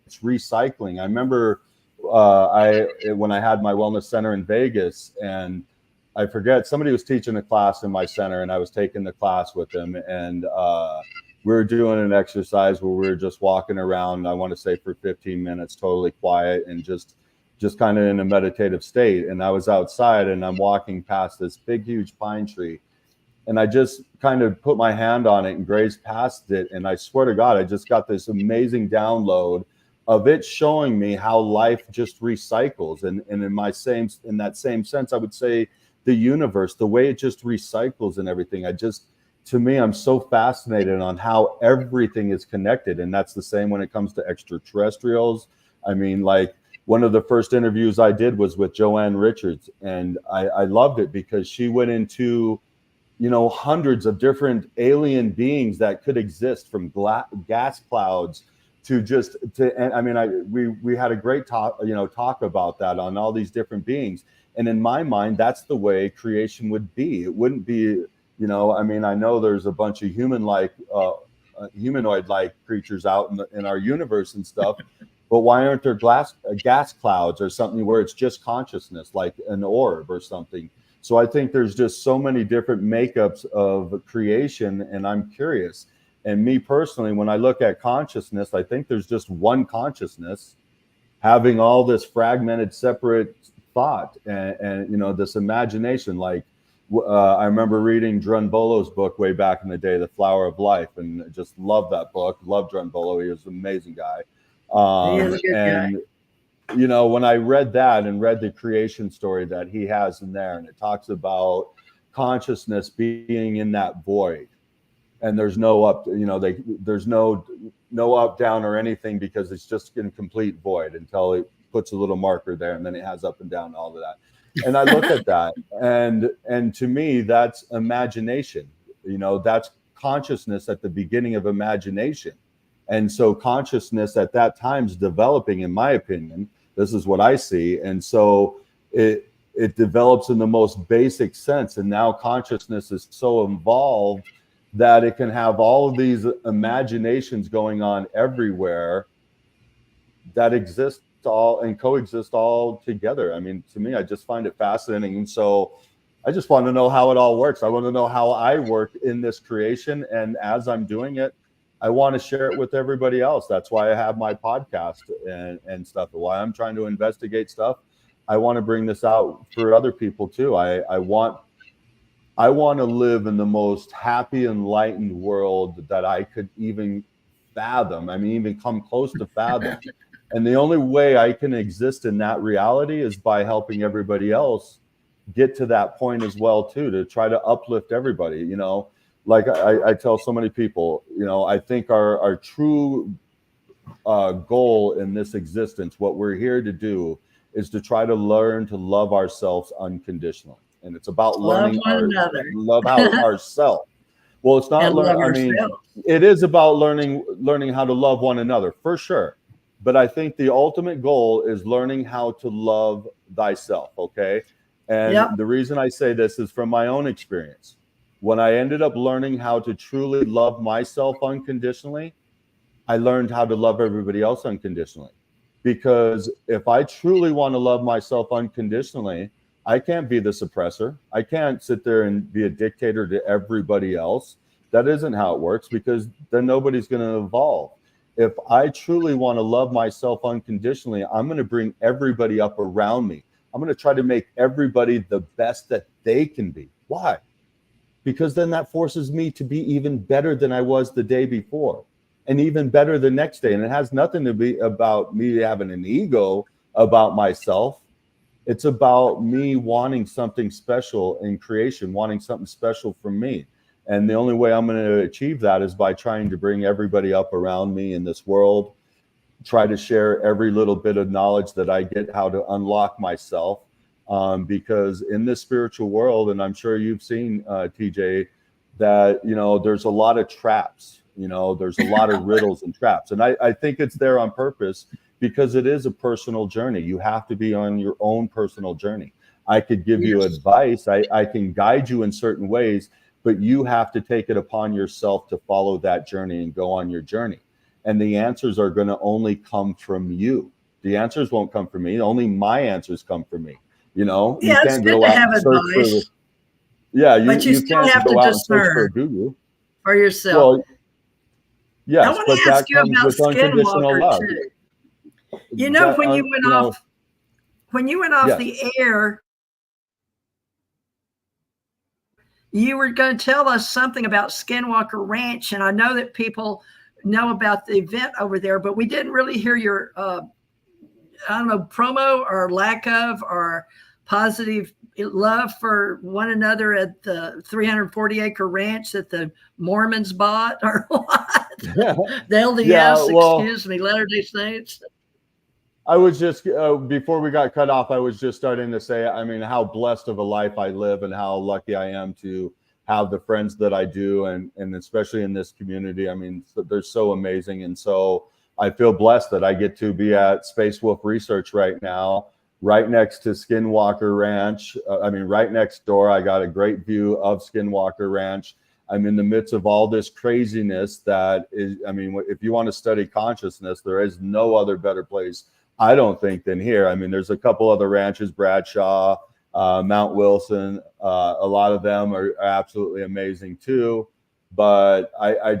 It's recycling. I remember when I had my wellness center in Vegas, and I forget, somebody was teaching a class in my center, and I was taking the class with them, and we were doing an exercise where we were just walking around, I want to say for 15 minutes, totally quiet and just kind of in a meditative state. And I was outside and I'm walking past this big, huge pine tree. And I just kind of put my hand on it and grazed past it. And I swear to God, I just got this amazing download of it showing me how life just recycles. And in that same sense, I would say the universe, the way it just recycles and everything. To me, I'm so fascinated on how everything is connected. And that's the same when it comes to extraterrestrials. I mean, like, one of the first interviews I did was with Joanne Richards. And I loved it because she went into hundreds of different alien beings that could exist, from gas clouds we had a great talk about that, on all these different beings. And in my mind, that's the way creation would be. It wouldn't be, I know there's a bunch of human-like humanoid-like creatures out in our universe and stuff. But why aren't there gas clouds or something where it's just consciousness, like an orb or something? So I think there's just so many different makeups of creation, and I'm curious. And me personally, when I look at consciousness, I think there's just one consciousness having all this fragmented, separate thought and this imagination. Like I remember reading Drunbolo's book way back in the day, The Flower of Life, and just loved that book. Loved Drunbolo. He was an amazing guy. He is a good guy. When I read that and read the creation story that he has in there, and it talks about consciousness being in that void, and there's no up, there's no up, down, or anything, because it's just in complete void until it puts a little marker there, and then it has up and down, all of that. And I look at that, and to me, that's imagination. That's consciousness at the beginning of imagination. And so consciousness at that time is developing, in my opinion. This is what I see. And so it develops in the most basic sense. And now consciousness is so involved that it can have all of these imaginations going on everywhere that exist all and coexist all together. I mean, to me, I just find it fascinating. And so I just want to know how it all works. I want to know how I work in this creation. And as I'm doing it, I want to share it with everybody else. That's why I have my podcast and stuff. Why I'm trying to investigate stuff. I want to bring this out for other people too. I want to live in the most happy, enlightened world that I could even fathom. I mean, even come close to fathom. And the only way I can exist in that reality is by helping everybody else get to that point as well too, to try to uplift everybody. Like I tell so many people, I think our true goal in this existence, what we're here to do, is to try to learn to love ourselves unconditionally. And it's about learning love ourselves. Well, it's not learning. I mean, it is about learning how to love one another, for sure. But I think the ultimate goal is learning how to love thyself. Okay. And the reason I say this is from my own experience. When I ended up learning how to truly love myself unconditionally, I learned how to love everybody else unconditionally. Because if I truly want to love myself unconditionally, I can't be the suppressor. I can't sit there and be a dictator to everybody else. That isn't how it works, because then nobody's going to evolve. If I truly want to love myself unconditionally, I'm going to bring everybody up around me. I'm going to try to make everybody the best that they can be. Why? Because then that forces me to be even better than I was the day before, and even better the next day. And it has nothing to be about me having an ego about myself. It's about me wanting something special in creation, wanting something special from me. And the only way I'm going to achieve that is by trying to bring everybody up around me in this world, try to share every little bit of knowledge that I get, how to unlock myself. Because in this spiritual world, and I'm sure you've seen, TJ, that, there's a lot of traps, there's a lot of riddles and traps. And I think it's there on purpose, because it is a personal journey. You have to be on your own personal journey. I could give you advice. I can guide you in certain ways, but you have to take it upon yourself to follow that journey and go on your journey. And the answers are going to only come from you. The answers won't come from me. Only my answers come from me. You can't go out and search for the, but you still have to discern for yourself. Well, yes, I want to ask you about Skinwalker too. When you went off the air, you were going to tell us something about Skinwalker Ranch, and I know that people know about the event over there, but we didn't really hear your promo or lack of, or positive love for one another at the 340-acre ranch that the Mormons bought, or what? The LDS, Latter-day Saints. I was just, before we got cut off, I was just starting to say, I mean, how blessed of a life I live and how lucky I am to have the friends that I do, and especially in this community. I mean, they're so amazing. And so I feel blessed that I get to be at Space Wolf Research right now, right next to Skinwalker Ranch. Right next door. I got a great view of Skinwalker Ranch. I'm in the midst of all this craziness that is, I mean, if you want to study consciousness, there is no other better place, I don't think, than here. I mean, there's a couple other ranches, Bradshaw, Mount Wilson, a lot of them are absolutely amazing too. But I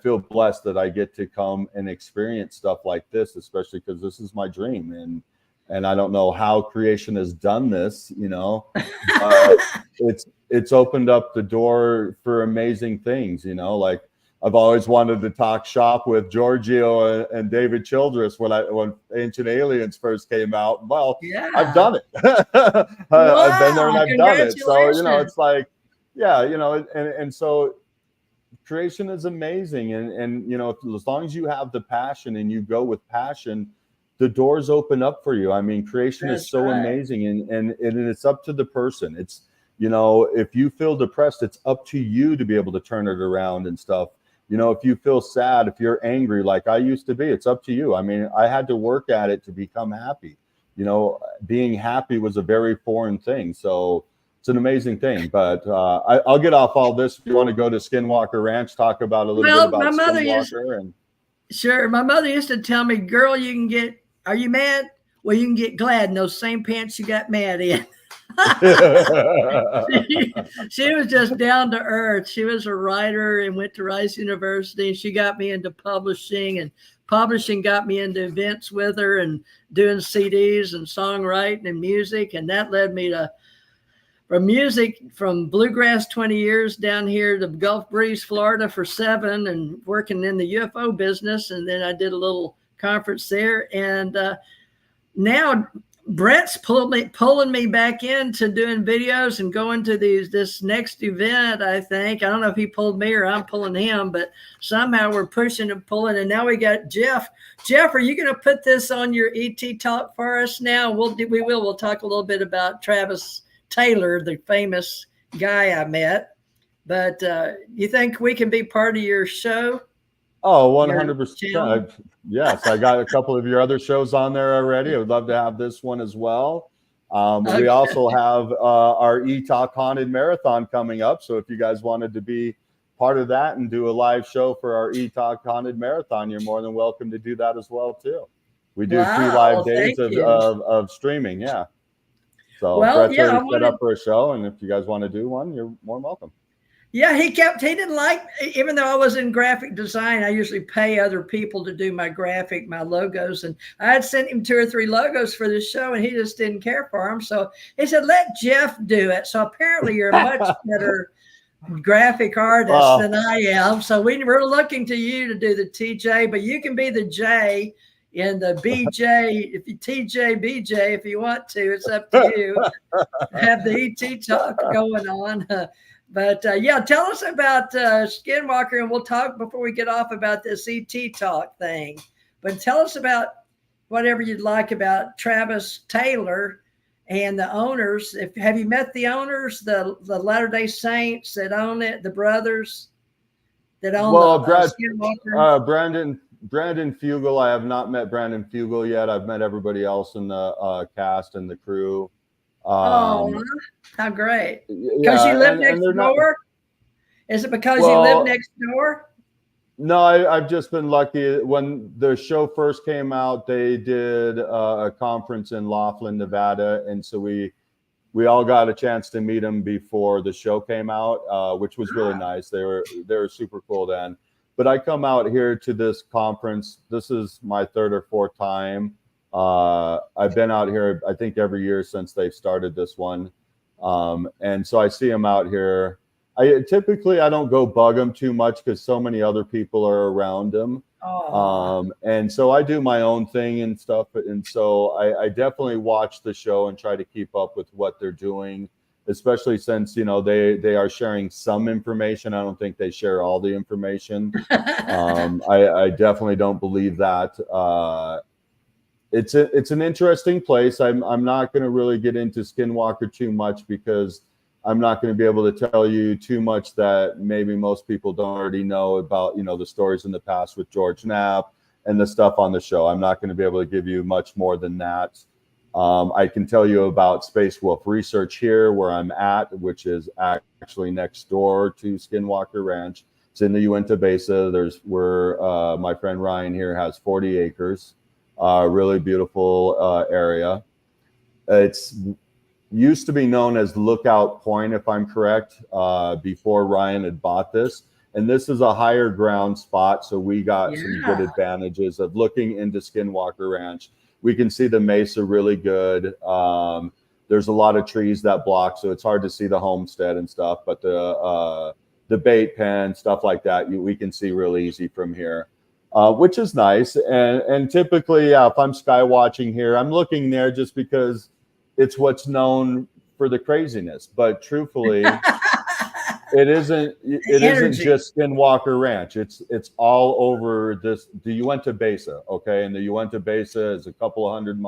feel blessed that I get to come and experience stuff like this, especially because this is my dream. And I don't know how creation has done this, you know, but it's opened up the door for amazing things, you know, like I've always wanted to talk shop with Giorgio and David Childress when Ancient Aliens first came out. Well, Yeah. I've done it. I've been there and I've done it. So, you know, it's like, yeah, you know, and so creation is amazing. And you know, as long as you have the passion and you go with passion, the doors open up for you. I mean, creation is so amazing, and it's up to the person. It's, you know, if you feel depressed, it's up to you to be able to turn it around and stuff. You know, if you feel sad, if you're angry like I used to be, it's up to you. I mean, I had to work at it to become happy. You know, being happy was a very foreign thing. So it's an amazing thing. But I'll get off all this. If you want to go to Skinwalker Ranch, talk about a little bit about Skinwalker. Sure. My mother used to tell me, girl, you can get, are you mad? Well, you can get glad in those same pants you got mad in. she was just down to earth. She was a writer and went to Rice University. She got me into publishing, and publishing got me into events with her and doing CDs and songwriting and music. And that led me to, from music, from bluegrass 20 years down here to Gulf Breeze, Florida for 7, and working in the UFO business. And then I did a little conference there. And now Bret's pulling me back into doing videos and going to this next event. I think, I don't know if he pulled me or I'm pulling him, but somehow we're pushing and pulling. And now we got Jeff. Jeff, are you going to put this on your ET talk for us now? We'll talk a little bit about Travis Taylor, the famous guy I met. But you think we can be part of your show? Oh, 100%. Yes, I got a couple of your other shows on there already. I would love to have this one as well. Okay. We also have our E-Talk Haunted Marathon coming up. So if you guys wanted to be part of that and do a live show for our E-Talk Haunted Marathon, you're more than welcome to do that as well, too. We do 3 live days of streaming, yeah. So Bret's already set up for a show, and if you guys want to do one, you're more than welcome. Yeah, he didn't like, even though I was in graphic design, I usually pay other people to do my logos. And I had sent him 2 or 3 logos for this show, and he just didn't care for them. So he said, let Jeff do it. So apparently you're a much better graphic artist than I am. So we're looking to you to do the TJ, but you can be the J in the BJ, if you TJ3B, if you want to. It's up to you. Have the ET talk going on. But yeah, tell us about Skinwalker, and we'll talk before we get off about this ET talk thing. But tell us about whatever you'd like about Travis Taylor and the owners. Have you met the owners, the Latter-day Saints that own it, the brothers that own Skinwalker? Brandon Fugel. I have not met Brandon Fugel yet. I've met everybody else in the cast and the crew. How great. Because you live next door? Is it because you live next door? No, I've just been lucky. When the show first came out, they did a conference in Laughlin, Nevada. And so we all got a chance to meet them before the show came out, which was really nice. They were super cool then. But I come out here to this conference. This is my 3rd or 4th time. I've been out here, I think, every year since they've started this one. And so I see them out here. I don't go bug them too much because so many other people are around them. And so I do my own thing and stuff. And so I definitely watch the show and try to keep up with what they're doing, especially since, you know, they are sharing some information. I don't think they share all the information. I definitely don't believe that. It's an interesting place. I'm not going to really get into Skinwalker too much because I'm not going to be able to tell you too much that maybe most people don't already know about, you know, the stories in the past with George Knapp and the stuff on the show. I'm not going to be able to give you much more than that. I can tell you about Space Wolf Research here, where I'm at, which is actually next door to Skinwalker Ranch. It's in the Uinta Mesa. There's where my friend Ryan here has 40 acres. Really beautiful area. It's used to be known as Lookout Point, if I'm correct, before Ryan had bought this. And this is a higher ground spot, so we got some good advantages of looking into Skinwalker Ranch. We can see the mesa really good. There's a lot of trees that block, so it's hard to see the homestead and stuff. But the bait pen, stuff like that, we can see real easy from here, which is nice. And typically, yeah, if I'm sky watching here, I'm looking there just because it's what's known for the craziness. But truthfully, it isn't just Skinwalker Ranch. It's all over the Uinta Mesa. Okay, and the Uinta Mesa is a couple of hundred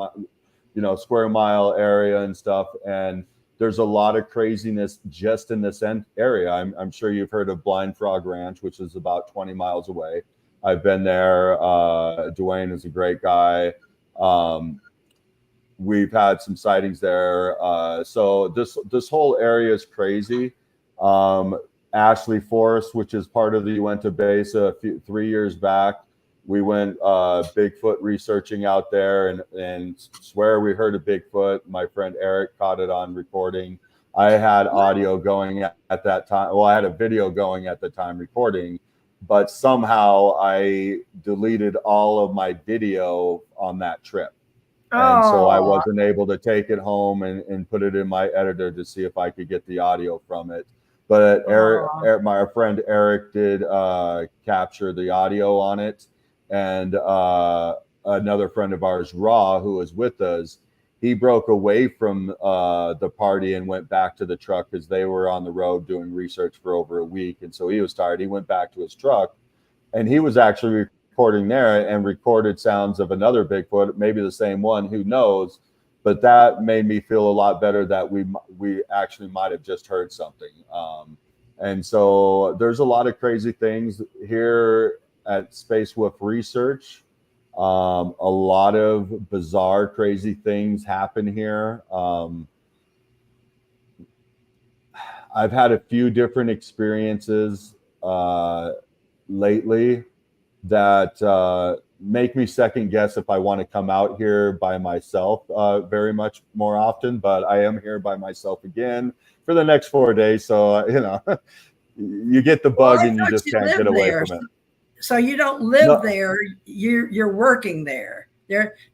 square mile area and stuff, and there's a lot of craziness just in this area. I'm sure you've heard of Blind Frog Ranch, which is about 20 miles away. I've been there. Dwayne is a great guy. We've had some sightings there. So this whole area is crazy. Ashley Forest, which is part of the Uinta Mesa, 3 years back, we went Bigfoot researching out there and swear we heard a Bigfoot. My friend Eric caught it on recording. I had audio going at that time. Well, I had a video going at the time recording, but somehow I deleted all of my video on that trip. And so I wasn't able to take it home and put it in my editor to see if I could get the audio from it. But Eric, my friend Eric did capture the audio on it. And another friend of ours, Raw, who was with us, he broke away from the party and went back to the truck because they were on the road doing research for over a week. And so he was tired. He went back to his truck, and he was actually recording there and recorded sounds of another Bigfoot, maybe the same one, who knows. But that made me feel a lot better that we actually might have just heard something. And so there's a lot of crazy things here at Space Wolf Research. A lot of bizarre, crazy things happen here. I've had a few different experiences lately that make me second guess if I want to come out here by myself very much more often, but I am here by myself again for the next 4 days. So, you get the bug and you just can't get away from it. So you don't live there, you're working there.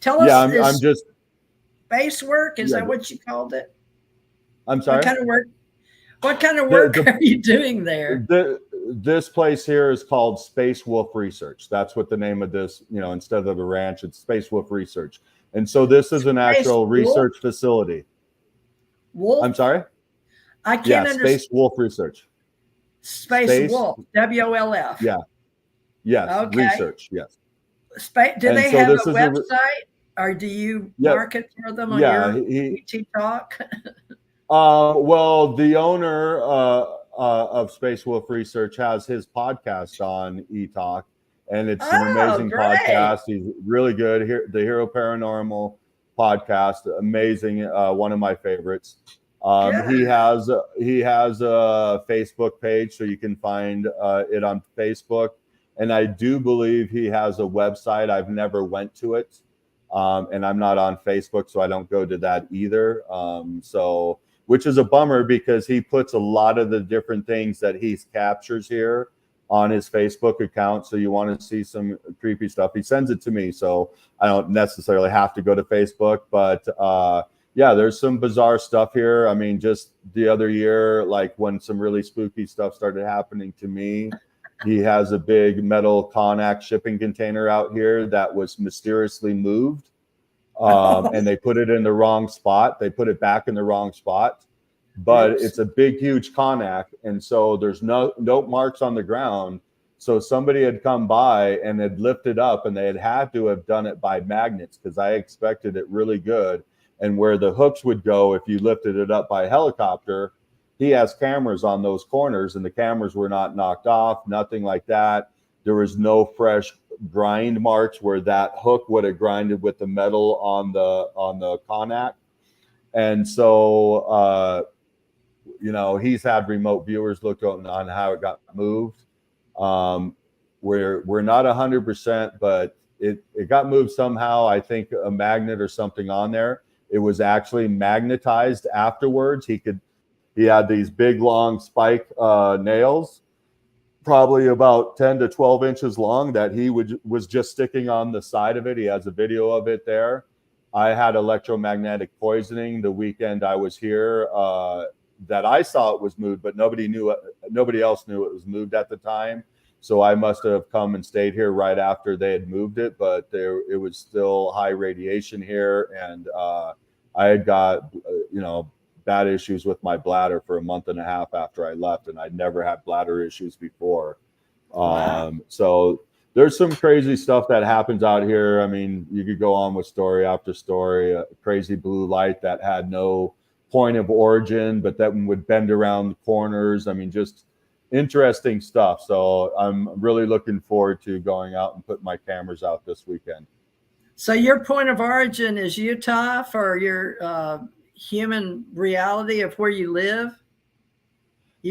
Tell us. Yeah, I'm just base work. Is that what you called it? I'm sorry? What kind of work are you doing there? This place here is called Space Wolf Research. That's what the name of this, instead of a ranch, it's Space Wolf Research. And so this is an actual research facility. Wolf? I'm sorry? I can't understand. Space Wolf Research. Space Wolf, WOLF. Yeah. Yes. Okay. Research. Yes. Do they have a website, or do you market for them on your TikTok? Well, the owner of Space Wolf Research has his podcast on eTalk, and it's an amazing podcast. He's really good. The Hero Paranormal podcast, amazing. One of my favorites. He has a Facebook page, so you can find it on Facebook. And I do believe he has a website. I've never went to it, and I'm not on Facebook, so I don't go to that either. Which is a bummer because he puts a lot of the different things that he captures here on his Facebook account. So you want to see some creepy stuff, he sends it to me, so I don't necessarily have to go to Facebook. But yeah, there's some bizarre stuff here. I mean, just the other year, like when some really spooky stuff started happening to me, he has a big metal Conac shipping container out here that was mysteriously moved. And they put it in the wrong spot. They put it back in the wrong spot, but it's a big, huge Conac. And so there's no marks on the ground. So somebody had come by and had lifted up, and they had to have done it by magnets, because I expected it really good. And where the hooks would go, if you lifted it up by helicopter, he has cameras on those corners, and the cameras were not knocked off, nothing like that. There was no fresh grind marks where that hook would have grinded with the metal on the Connacht. And so, he's had remote viewers look on how it got moved. We're not 100%, but it got moved somehow. I think a magnet or something on there. It was actually magnetized afterwards. He had these big long spike nails, probably about 10 to 12 inches long, that he was just sticking on the side of it. He has a video of it there. I had electromagnetic poisoning the weekend I was here, that I saw it was moved, but nobody else knew it was moved at the time. So I must have come and stayed here right after they had moved it, but it was still high radiation here. And I had got, bad issues with my bladder for a month and a half after I left, and I'd never had bladder issues before. Wow. So there's some crazy stuff that happens out here. I mean, you could go on with story after story, a crazy blue light that had no point of origin, but that would bend around corners. I mean, just interesting stuff. So I'm really looking forward to going out and putting my cameras out this weekend. So your point of origin is Utah for your human reality of where you live?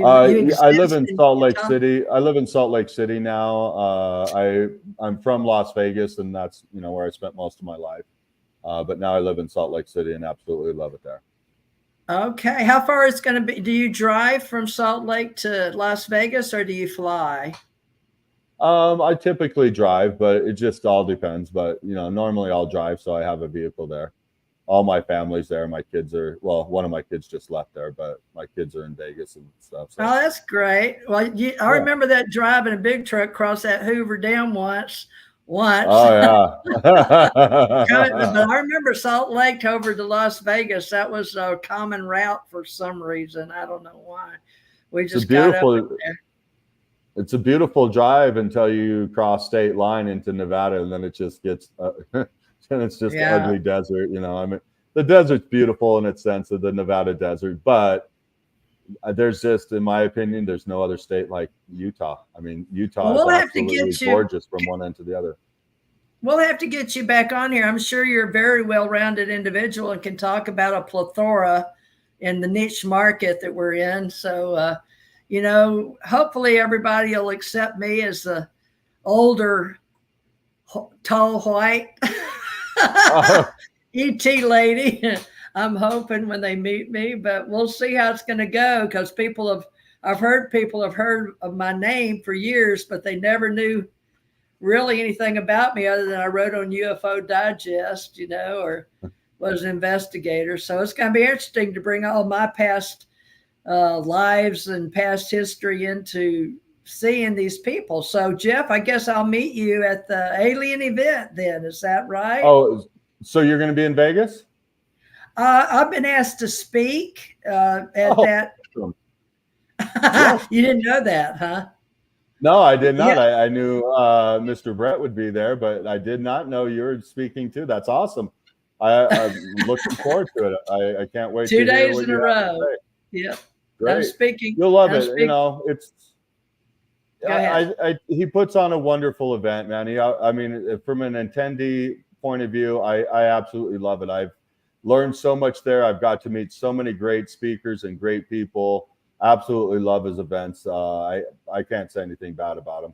I live in Salt Lake City. I live in Salt Lake City now. I'm from Las Vegas, and that's where I spent most of my life. But now I live in Salt Lake City and absolutely love it there. Okay. How far is it going to be? Do you drive from Salt Lake to Las Vegas, or do you fly? I typically drive, but it just all depends. But normally I'll drive, so I have a vehicle there. All my family's there. My kids one of my kids just left there, but my kids are in Vegas and stuff. So. Oh, that's great. Well, I remember that driving a big truck across that Hoover Dam once. Oh yeah. But I remember Salt Lake over to Las Vegas. That was a common route for some reason. I don't know why. We just got up there. It's a beautiful drive until you cross state line into Nevada, and then it just gets and it's just ugly desert. I mean, the desert's beautiful in its sense of the Nevada desert, but there's just, in my opinion, there's no other state like Utah. I mean, Utah is absolutely gorgeous from one end to the other. We'll have to get you back on here. I'm sure you're a very well-rounded individual and can talk about a plethora in the niche market that we're in. So, hopefully everybody will accept me as the older, tall, white ET lady. I'm hoping when they meet me, but we'll see how it's going to go, because I've heard people have heard of my name for years, but they never knew really anything about me other than I wrote on UFO Digest, or was an investigator. So it's going to be interesting to bring all my past lives and past history into seeing these people. So Jeff, I guess I'll meet you at the alien event then. Is that right? Oh, so you're going to be in Vegas? I've been asked to speak at that. Yes. You didn't know that, huh? No, I did not. Yeah. I knew Mr. Bret would be there, but I did not know you were speaking too. That's awesome. I'm looking forward to it. I can't wait. 2 days in a row. Yeah. Great. I'm speaking. You'll love it. It's. He puts on a wonderful event, man. I mean, from an attendee point of view, I absolutely love it. I've learned so much there. I've got to meet so many great speakers and great people. Absolutely love his events. I can't say anything bad about him.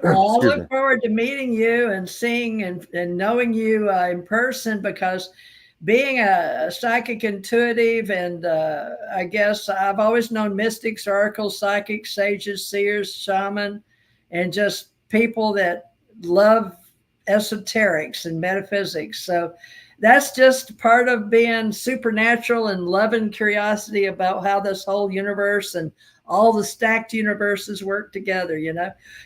Well, I look forward to meeting you and seeing and knowing you in person, because being a psychic intuitive, and I guess I've always known mystics, oracles, psychics, sages, seers, shaman, and just people that love esoterics and metaphysics. So that's just part of being supernatural and loving curiosity about how this whole universe and all the stacked universes work together,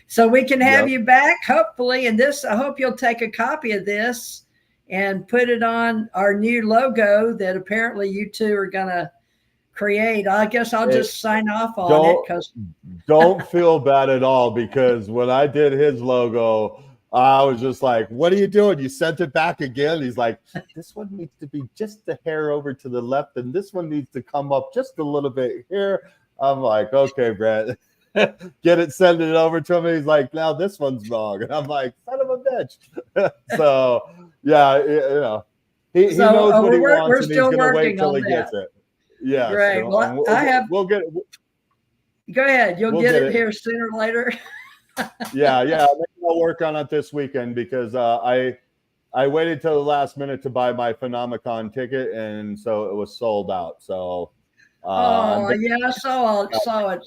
So we can have you back, hopefully. And I hope you'll take a copy of this and put it on our new logo that apparently you two are going to create. I guess I'll just sign off on it. Don't feel bad at all, because when I did his logo, I was just like, what are you doing? You sent it back again? He's like, this one needs to be just a hair over to the left, and this one needs to come up just a little bit here. I'm like, okay, Bret. get it, send it over to him. And he's like, now this one's wrong. And I'm like, son of a bitch. So, yeah, he knows what he wants, we're and he's still going to wait working till on he gets that. it. Yes. Great. Well, I have. We'll get it. Go ahead. You'll We'll get get it it. here sooner or later. Yeah. Maybe I'll work on it this weekend because I waited till the last minute to buy my Phenomicon ticket, and so it was sold out. So, Oh, yeah, I saw it.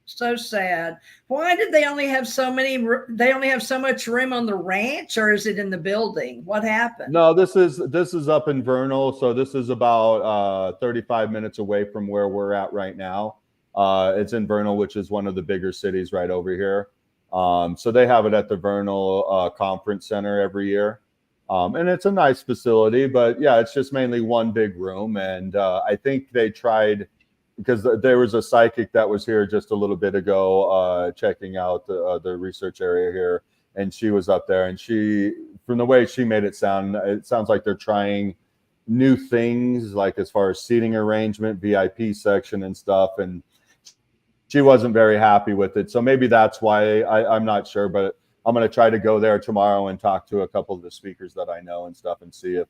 So sad. Why did they only have so many? They only have so much room on the ranch, or is it in the building? What happened? No, this is up in Vernal, so this is about 35 minutes away from where we're at right now. It's in Vernal, which is one of the bigger cities right over here. So they have it at the Vernal Conference Center every year. And it's a nice facility, but yeah, it's just mainly one big room. And I think they tried, because there was a psychic that was here just a little bit ago checking out the research area here. And she was up there, and from the way she made it sounds like they're trying new things, like as far as seating arrangement, VIP section and stuff. And she wasn't very happy with it. So maybe that's why. I'm not sure, but I'm going to try to go there tomorrow and talk to a couple of the speakers that I know and stuff, and see if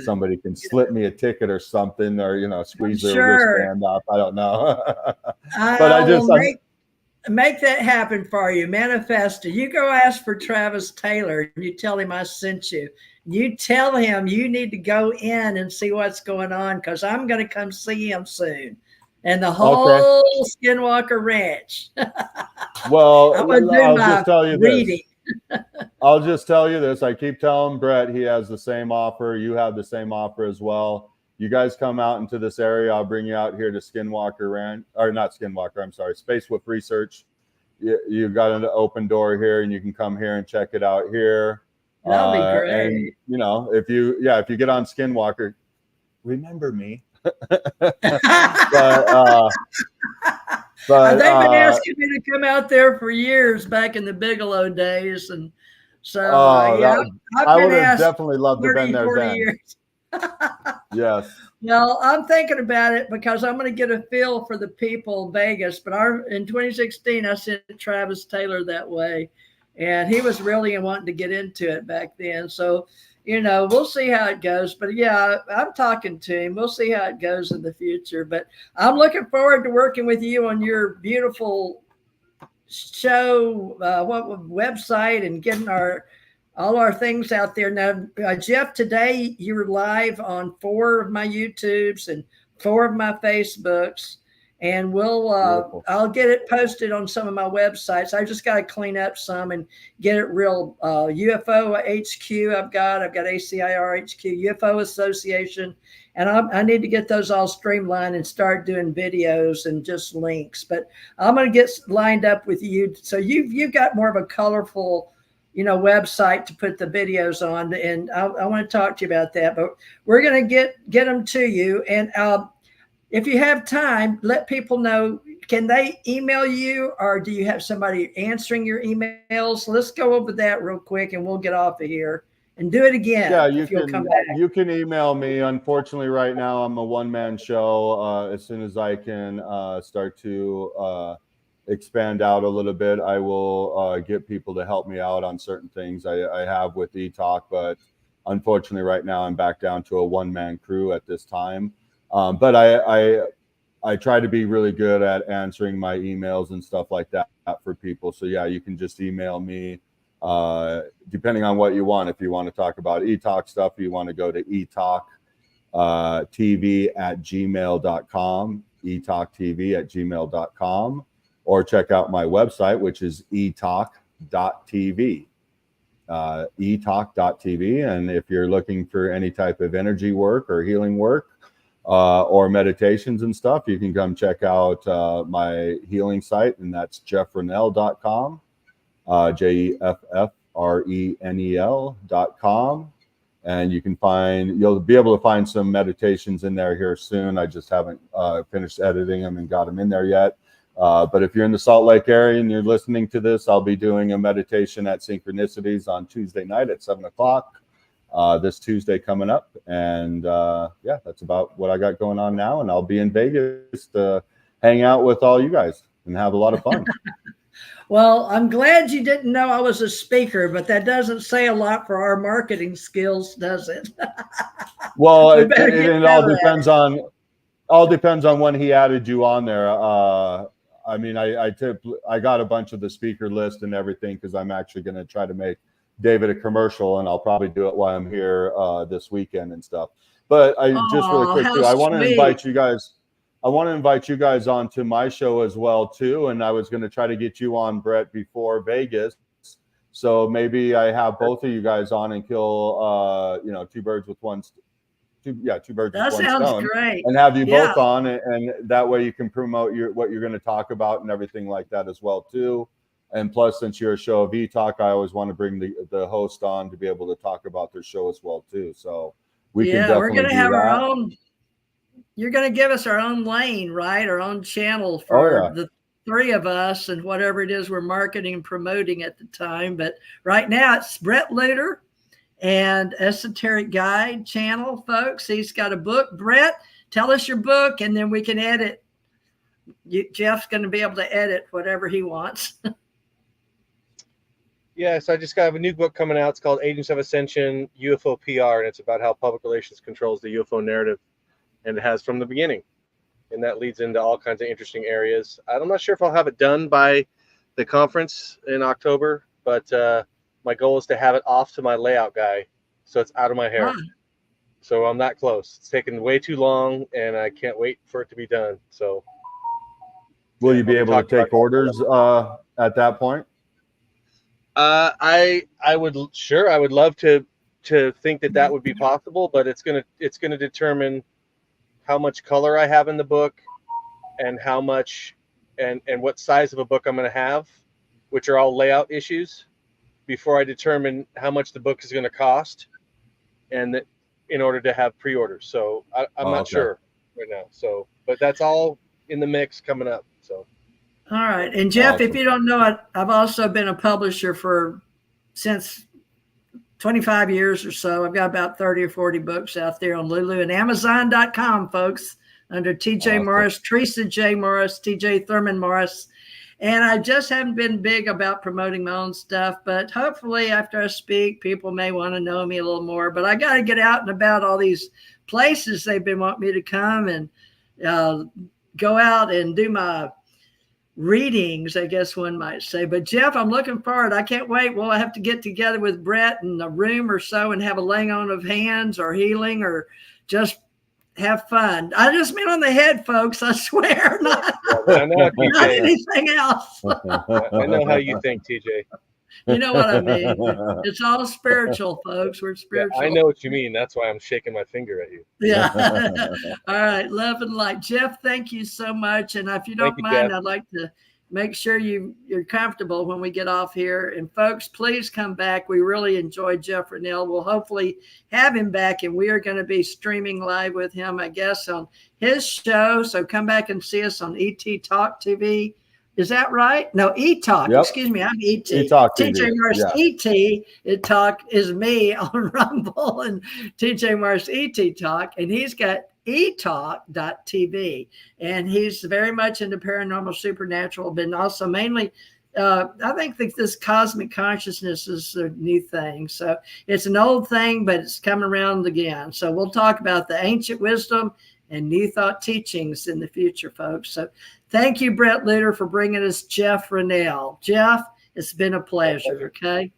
somebody can slip me a ticket or something, or squeeze their wristband up. I don't know. But I just make that happen for you. Manifest it. You go ask for Travis Taylor, and you tell him I sent you. You tell him you need to go in and see what's going on, because I'm going to come see him soon. And the whole Skinwalker Ranch. Well, I'll just tell you this. I'll just tell you this. I keep telling Bret he has the same offer. You have the same offer as well. You guys come out into this area. I'll bring you out here to Skinwalker Ranch, or not Skinwalker. I'm sorry, Space Whip Research. You got an open door here, and you can come here and check it out here. That'll be great. And if you get on Skinwalker, remember me. but they've been asking me to come out there for years back in the Bigelow days, and so I would have definitely loved to have been there then. Years. Yes. Well, I'm thinking about it because I'm going to get a feel for the people in Vegas. But in 2016, I sent Travis Taylor that way, and he was really wanting to get into it back then. So, we'll see how it goes. But yeah, I'm talking to him. We'll see how it goes in the future. But I'm looking forward to working with you on your beautiful show, website, and getting all our things out there. Now, Jeff, today you were live on 4 of my YouTubes and 4 of my Facebooks. And I'll get it posted on some of my websites. I just got to clean up some and get it real. UFO HQ, I've got ACIR HQ, UFO Association, and I need to get those all streamlined and start doing videos and just links. But I'm going to get lined up with you. So you've got more of a colorful, website to put the videos on, and I want to talk to you about that. But we're going to get them to you, and if you have time, let people know. Can they email you, or do you have somebody answering your emails? Let's go over that real quick, and we'll get off of here and do it again. Yeah, you'll come back. You can email me. Unfortunately, right now I'm a one-man show. As soon as I can start to expand out a little bit, I will get people to help me out on certain things I have with eTalk. But unfortunately, right now I'm back down to a one-man crew at this time. But I try to be really good at answering my emails and stuff like that for people. So yeah, you can just email me depending on what you want. If you want to talk about eTalk stuff, you want to go to eTalkTV@gmail.com, eTalkTV@gmail.com, or check out my website, which is eTalk.tv. eTalk.tv. And if you're looking for any type of energy work or healing work, or meditations and stuff, you can come check out my healing site, and that's jeffrenel.com, JEFFRENEL.com. And you'll be able to find some meditations in there here soon. I just haven't finished editing them and got them in there yet. But if you're in the Salt Lake area and you're listening to this, I'll be doing a meditation at Synchronicities on Tuesday night at 7:00. This Tuesday coming up. And that's about what I got going on now. And I'll be in Vegas to hang out with all you guys. and have a lot of fun. Well, I'm glad you didn't know I was a speaker, but that doesn't say a lot for our marketing skills, does it? Well, We it better get all better at depends on when he added you on there. I mean, I got a bunch of the speaker list and everything because I'm actually going to try to make David a commercial, and I'll probably do it while I'm here this weekend and stuff. But just really quick how too, I want to sweet. invite you guys. I want to invite you guys onto my show as well too, and I was going to try to get you on, Bret, before Vegas. So maybe I have both of you guys on and kill, two birds with one. Two birds That with one sounds stone, great. and have you Yeah. both on, and that way you can promote what you're going to talk about and everything like that as well too. And plus, since you're a show of e-talk, I always want to bring the host on to be able to talk about their show as well too. So we can definitely we're going to do have that. our own. You're going to give us our own lane, right? Our own channel for the three of us and whatever it is we're marketing and promoting at the time. But right now it's Bret Lueder and Esoteric Guide channel, folks. He's got a book. Bret, tell us your book, and then we can edit. Jeff's going to be able to edit whatever he wants. Yes, I just got a new book coming out. It's called Agents of Ascension, UFO PR, and it's about how public relations controls the UFO narrative, and it has from the beginning. And that leads into all kinds of interesting areas. I'm not sure if I'll have it done by the conference in October, but my goal is to have it off to my layout guy, so it's out of my hair. So I'm that close. It's taken way too long, and I can't wait for it to be done. So, will you be able to take orders at that point? I would love to think that would be possible, but it's gonna determine how much color I have in the book, and how much and what size of a book I'm going to have, which are all layout issues, before I determine how much the book is going to cost, and that in order to have pre-orders. So I'm not sure right now. So, but that's all in the mix coming up. So. All right. And Jeff, if you don't know it, I've also been a publisher since 25 years or so. I've got about 30 or 40 books out there on Lulu and Amazon.com, folks, under TJ Morris, Theresa J. Morris, TJ Thurman Morris. And I just haven't been big about promoting my own stuff, but hopefully after I speak, people may want to know me a little more. But I got to get out and about all these places they've been wanting me to come and go out and do my readings, I guess one might say. But Jeff, I'm looking forward. I can't wait. We'll have to get together with Bret in a room or so and have a laying on of hands or healing or just have fun. I just mean on the head, folks. I swear, not anything else. I know how you think, TJ. You know what I mean? It's all spiritual, folks. We're spiritual. Yeah, I know what you mean. That's why I'm shaking my finger at you. Yeah. All right. Love and light. Jeff, thank you so much. And if you don't mind, Jeff, I'd like to make sure you're comfortable when we get off here. And folks, please come back. We really enjoyed Jeff Renel. We'll hopefully have him back, and we are going to be streaming live with him, I guess, on his show. So come back and see us on ET Talk TV. Is that right? No, E-Talk. Yep. Excuse me. I'm ET. E-Talk TJ Morris ET. E-Talk is me on Rumble, and TJ Morris ET Talk. And he's got etalk.tv. And he's very much into paranormal, supernatural, but also mainly, I think this cosmic consciousness is a new thing. So it's an old thing, but it's coming around again. So we'll talk about the ancient wisdom and new thought teachings in the future, folks. So thank you, Bret Lueder, for bringing us Jeff Renel. Jeff, it's been a pleasure. Okay,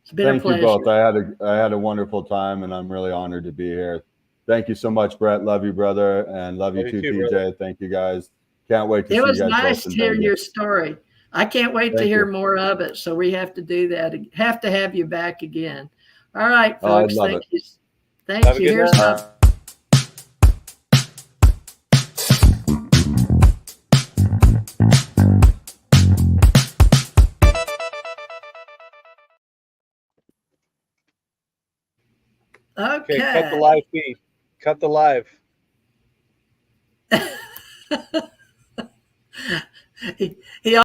it's been a pleasure. Thank you both. I had a wonderful time, and I'm really honored to be here. Thank you so much, Bret. Love you, brother, and love you too, TJ. Brother. Thank you, guys. Can't wait to see you guys. It was nice hearing your story. I can't wait to hear more of it. So we have to do that. Have to have you back again. All right, folks. Thank you. Thank you. Here's my. Okay. Cut the live feed. Cut the live. he